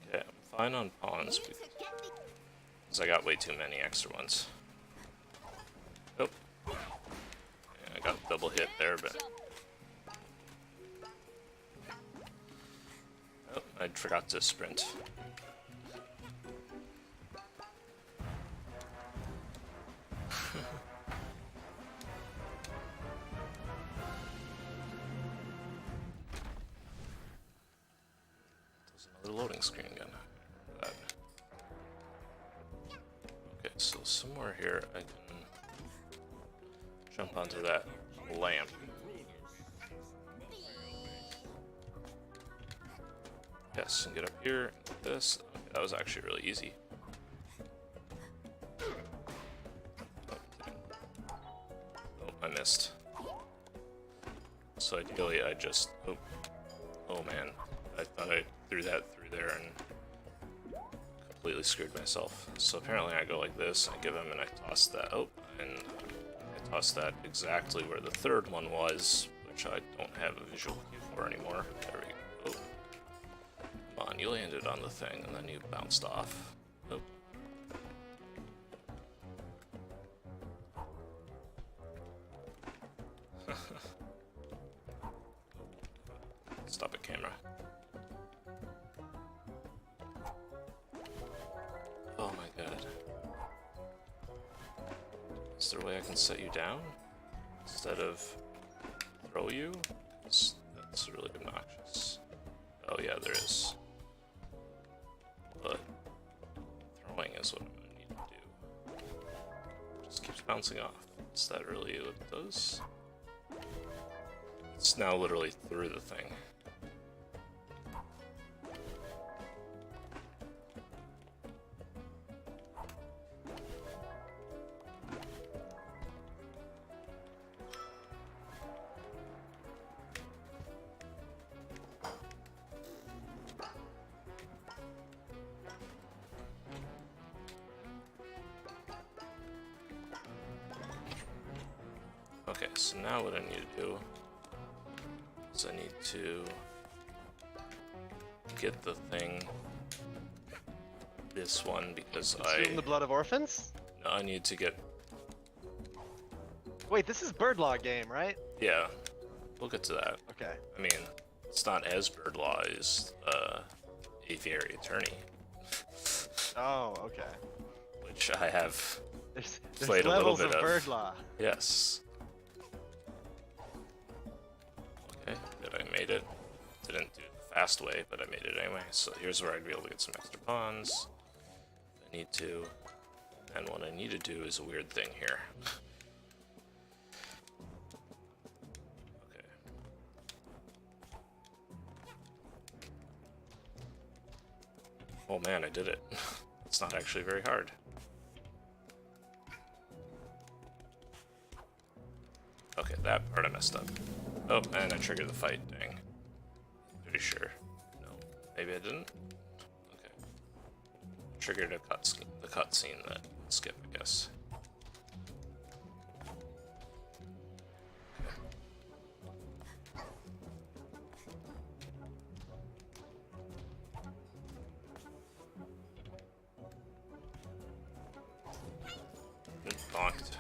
Okay, I'm fine on pawns You to get the because I got way too many extra ones. Oh, yeah, I got a double hit there, but oh, I forgot to sprint. There's another loading screen again. That. Okay, so somewhere here I can jump onto that lamp. Yes, and get up here. This. Okay, that was actually really easy. Oh, I missed. So ideally, I just. Oh man, I thought I threw that through there and completely screwed myself. So apparently, I go like this. I give him and I toss that. Oh, and I toss that exactly where the third one was, which I don't have a visual cue for anymore. There we go. Oh. Come on, you landed on the thing and then you bounced off. Oh. Stop it, camera. Oh my god. Is there a way I can set you down instead of throw you? That's really obnoxious. Oh yeah, there is. But throwing is what I'm gonna need to do. Just keeps bouncing off. Is that really what it does? It's now literally through the thing. Okay, so now what I need to do is I need to get the thing, this one, because Consume the blood of orphans? I need to get, Wait, this is Bird Law game, right? yeah, we'll get to that. Okay. I mean, it's not as bird law as aviary attorney, Oh, okay. which I have There's played a little levels bit of of. Bird Law. Yes. Okay, good, I made it. Didn't do it the fast way, but I made it anyway. So here's where I'd be able to get some extra pawns. I need to. And what I need to do is a weird thing here. Okay. Oh man, I did it. It's not actually very hard. Okay, that part I messed up. Oh, and I triggered the fight, dang. Pretty sure. No, maybe I didn't? Okay. Triggered a the cutscene that skip, I guess. Okay. Locked.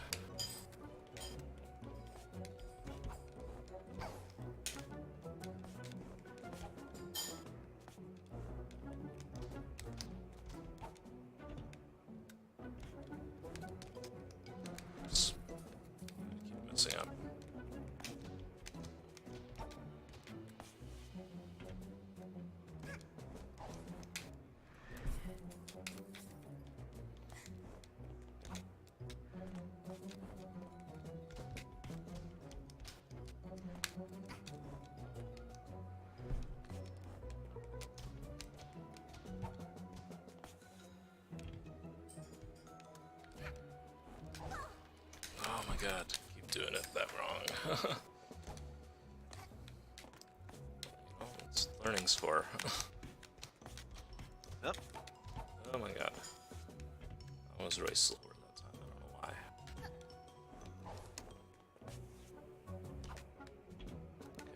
god, keep doing it that wrong. It's learning score. Yep. Oh my god. I was really slower that time, I don't know why.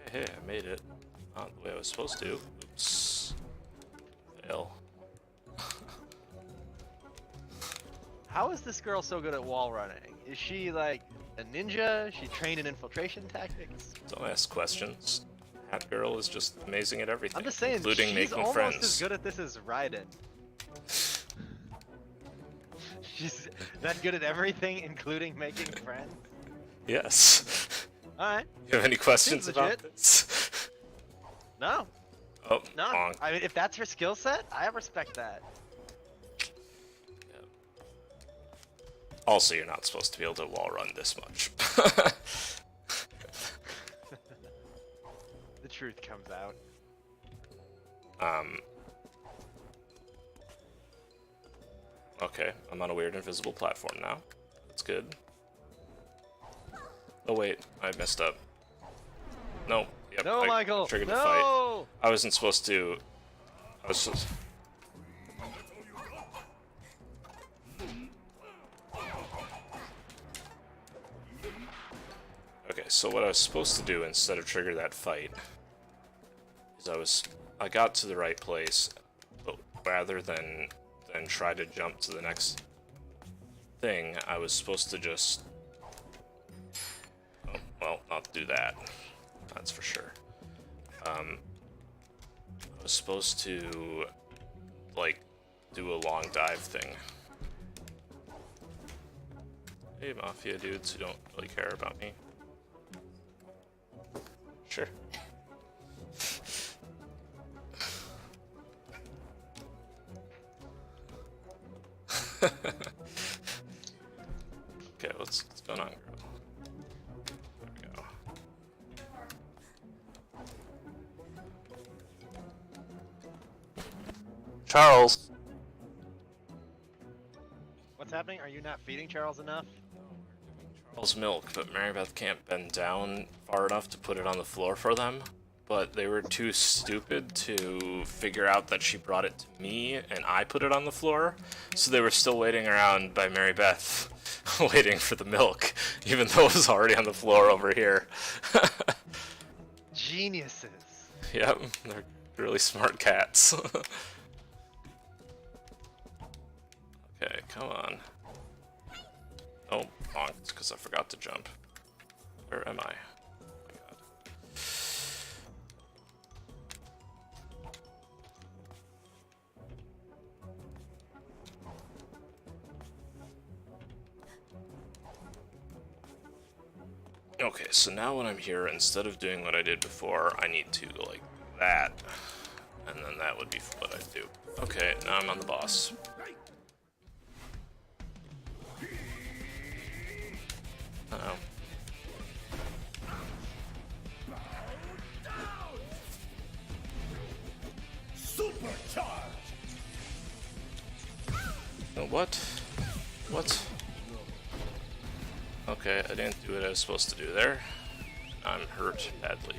Okay, hey, I made it. Not the way I was supposed to. Oops. Fail. How is this girl so good at wall running? Is she like a ninja? Is she trained in infiltration tactics? Don't ask questions. Hat Girl is just amazing at everything, I'm just saying, including she's making almost friends. as good at this as Raiden. She's that good at everything, including making friends? Yes. Alright. You have any questions Seems about legit. this? No. Oh, No. wrong. I mean, if that's her skill set, I respect that. Also, you're not supposed to be able to wall run this much. The truth comes out. Okay, I'm on a weird invisible platform now. That's good. Oh wait, I messed up. No, yep, No, I Michael! triggered No! the fight. I wasn't supposed to. I was supposed. Okay, so what I was supposed to do instead of trigger that fight is I got to the right place, but rather than try to jump to the next thing, I was supposed to just, oh, well, not do that. That's for sure. I was supposed to like do a long dive thing. Hey, Mafia dudes who don't really care about me. Sure. Okay, what's going on, girl? There we go. Charles! What's happening? Are you not feeding Charles enough? Charles milk, but Mary Beth can't bend down far enough to put it on the floor for them. But they were too stupid to figure out that she brought it to me and I put it on the floor. So they were still waiting around by Mary Beth, waiting for the milk, even though it was already on the floor over here. Geniuses. Yep, they're really smart cats. Okay, come on. Oh, wrong. It's because I forgot to jump. Where am I? Okay, so now when I'm here, instead of doing what I did before, I need to go like that. And then that would be what I do. Okay, now I'm on the boss. Uh-oh. Supercharge! Oh, what? What? Okay, I didn't do what I was supposed to do there. I'm hurt badly.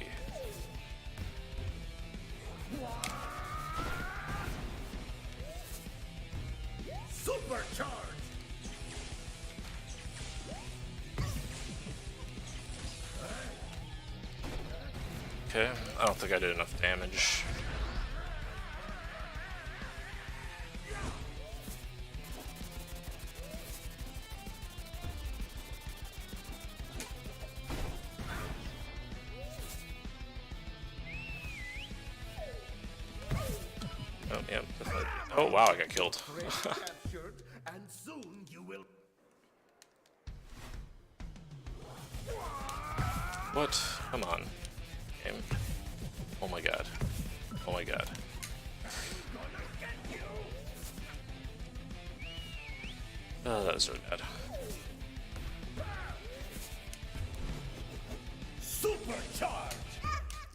Supercharge! Okay, I don't think I did enough damage. Oh, yeah, definitely. Oh, wow, I got killed. Captured, and soon you will. What? Come on. Game. Oh my god. Oh my god. Oh, that was really bad. Supercharge!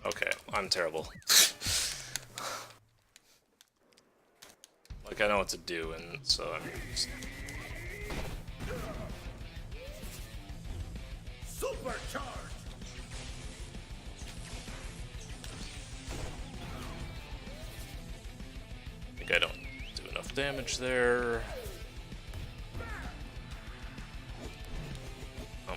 Okay, I'm terrible. Like, I know what to do, and so I'm just... damage there. Oh.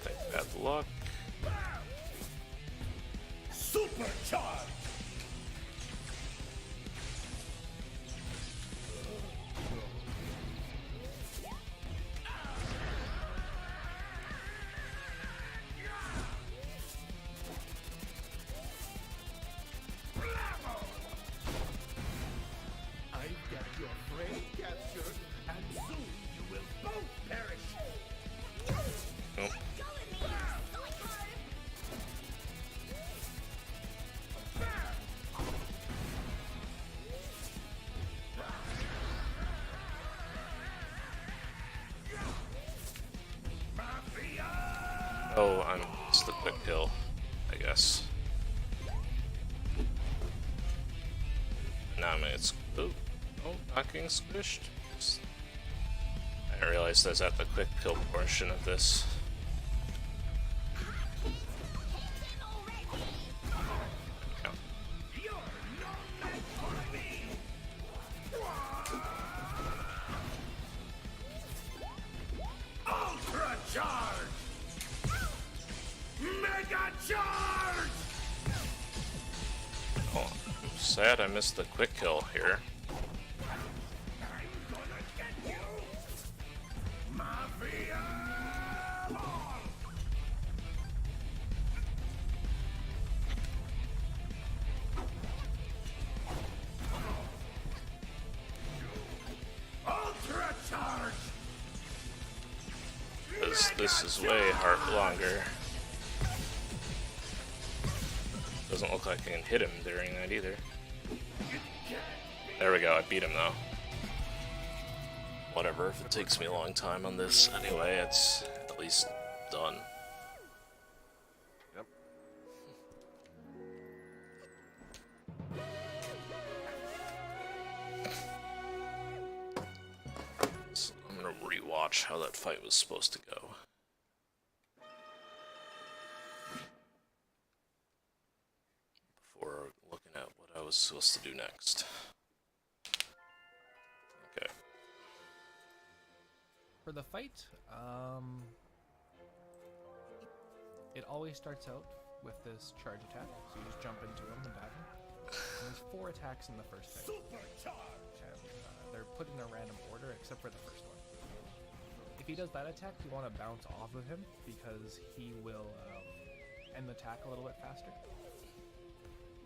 Take bad luck. Supercharge! I've got your prey captured, and soon you will both perish! Nope. Oh, I'm just the quick kill, I guess. Now I'm it's oh, not getting squished. I didn't realize that's at the quick kill portion of this. Yeah. Ultra charge! Mega charge! Oh, sad I missed the quick kill here. I'm gonna get you! Mafia! Ultra charge! This is way longer. Doesn't look like I can hit him during that either. There we go, I beat him though. Whatever, if it takes me a long time on this anyway, it's at least done. Yep. So I'm gonna rewatch how that fight was supposed to go. Before looking at what I was supposed to do next. Okay. For the fight, it always starts out with this charge attack. So you just jump into him and bat him. And there's 4 attacks in the first phase. Supercharge! And they're put in a random order except for the first one. If he does that attack, you want to bounce off of him because he will end the attack a little bit faster.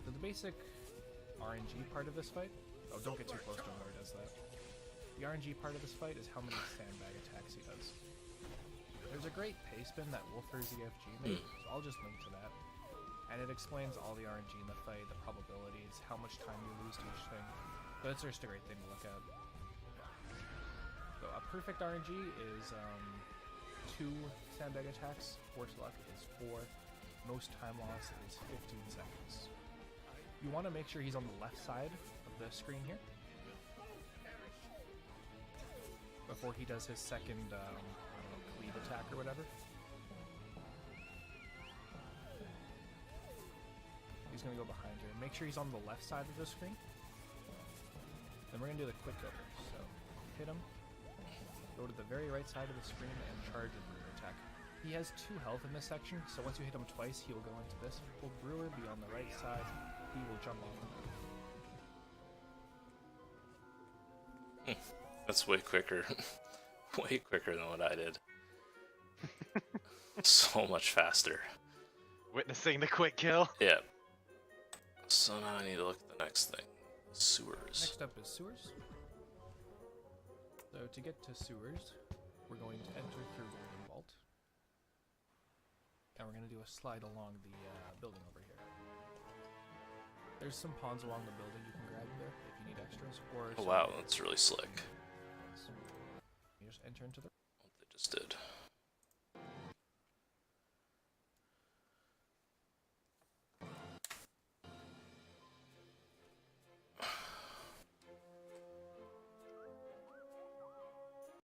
So the basic RNG part of this fight... Oh, don't get too close to him where he does that. The RNG part of this fight is how many sandbag attacks he does. There's a great pay spin that Wolfer's EFG made, so I'll just link to that. And it explains all the RNG in the fight, the probabilities, how much time you lose to each thing. So it's just a great thing to look at. So a perfect RNG is 2 sandbag attacks, force luck is 4, most time loss is 15 seconds. You want to make sure he's on the left side of the screen here before he does his second, I don't know, cleave attack or whatever. He's going to go behind here. Make sure he's on the left side of the screen. Then we're going to do the quick over. So hit him, go to the very right side of the screen and charge a brewer attack. He has 2 health in this section, so once you hit him twice, he will go into this. Will brewer be on the right side? He will jump off. That's way quicker. Way quicker than what I did. So much faster. Witnessing the quick kill. Yeah. So now I need to look at the next thing. Sewers. Next up is sewers. So to get to sewers, we're going to enter through Golden Vault. And we're going to do a slide along the building over here. There's some pawns along the building you can grab there if you need extras. Or Oh wow, that's really slick. you just enter into the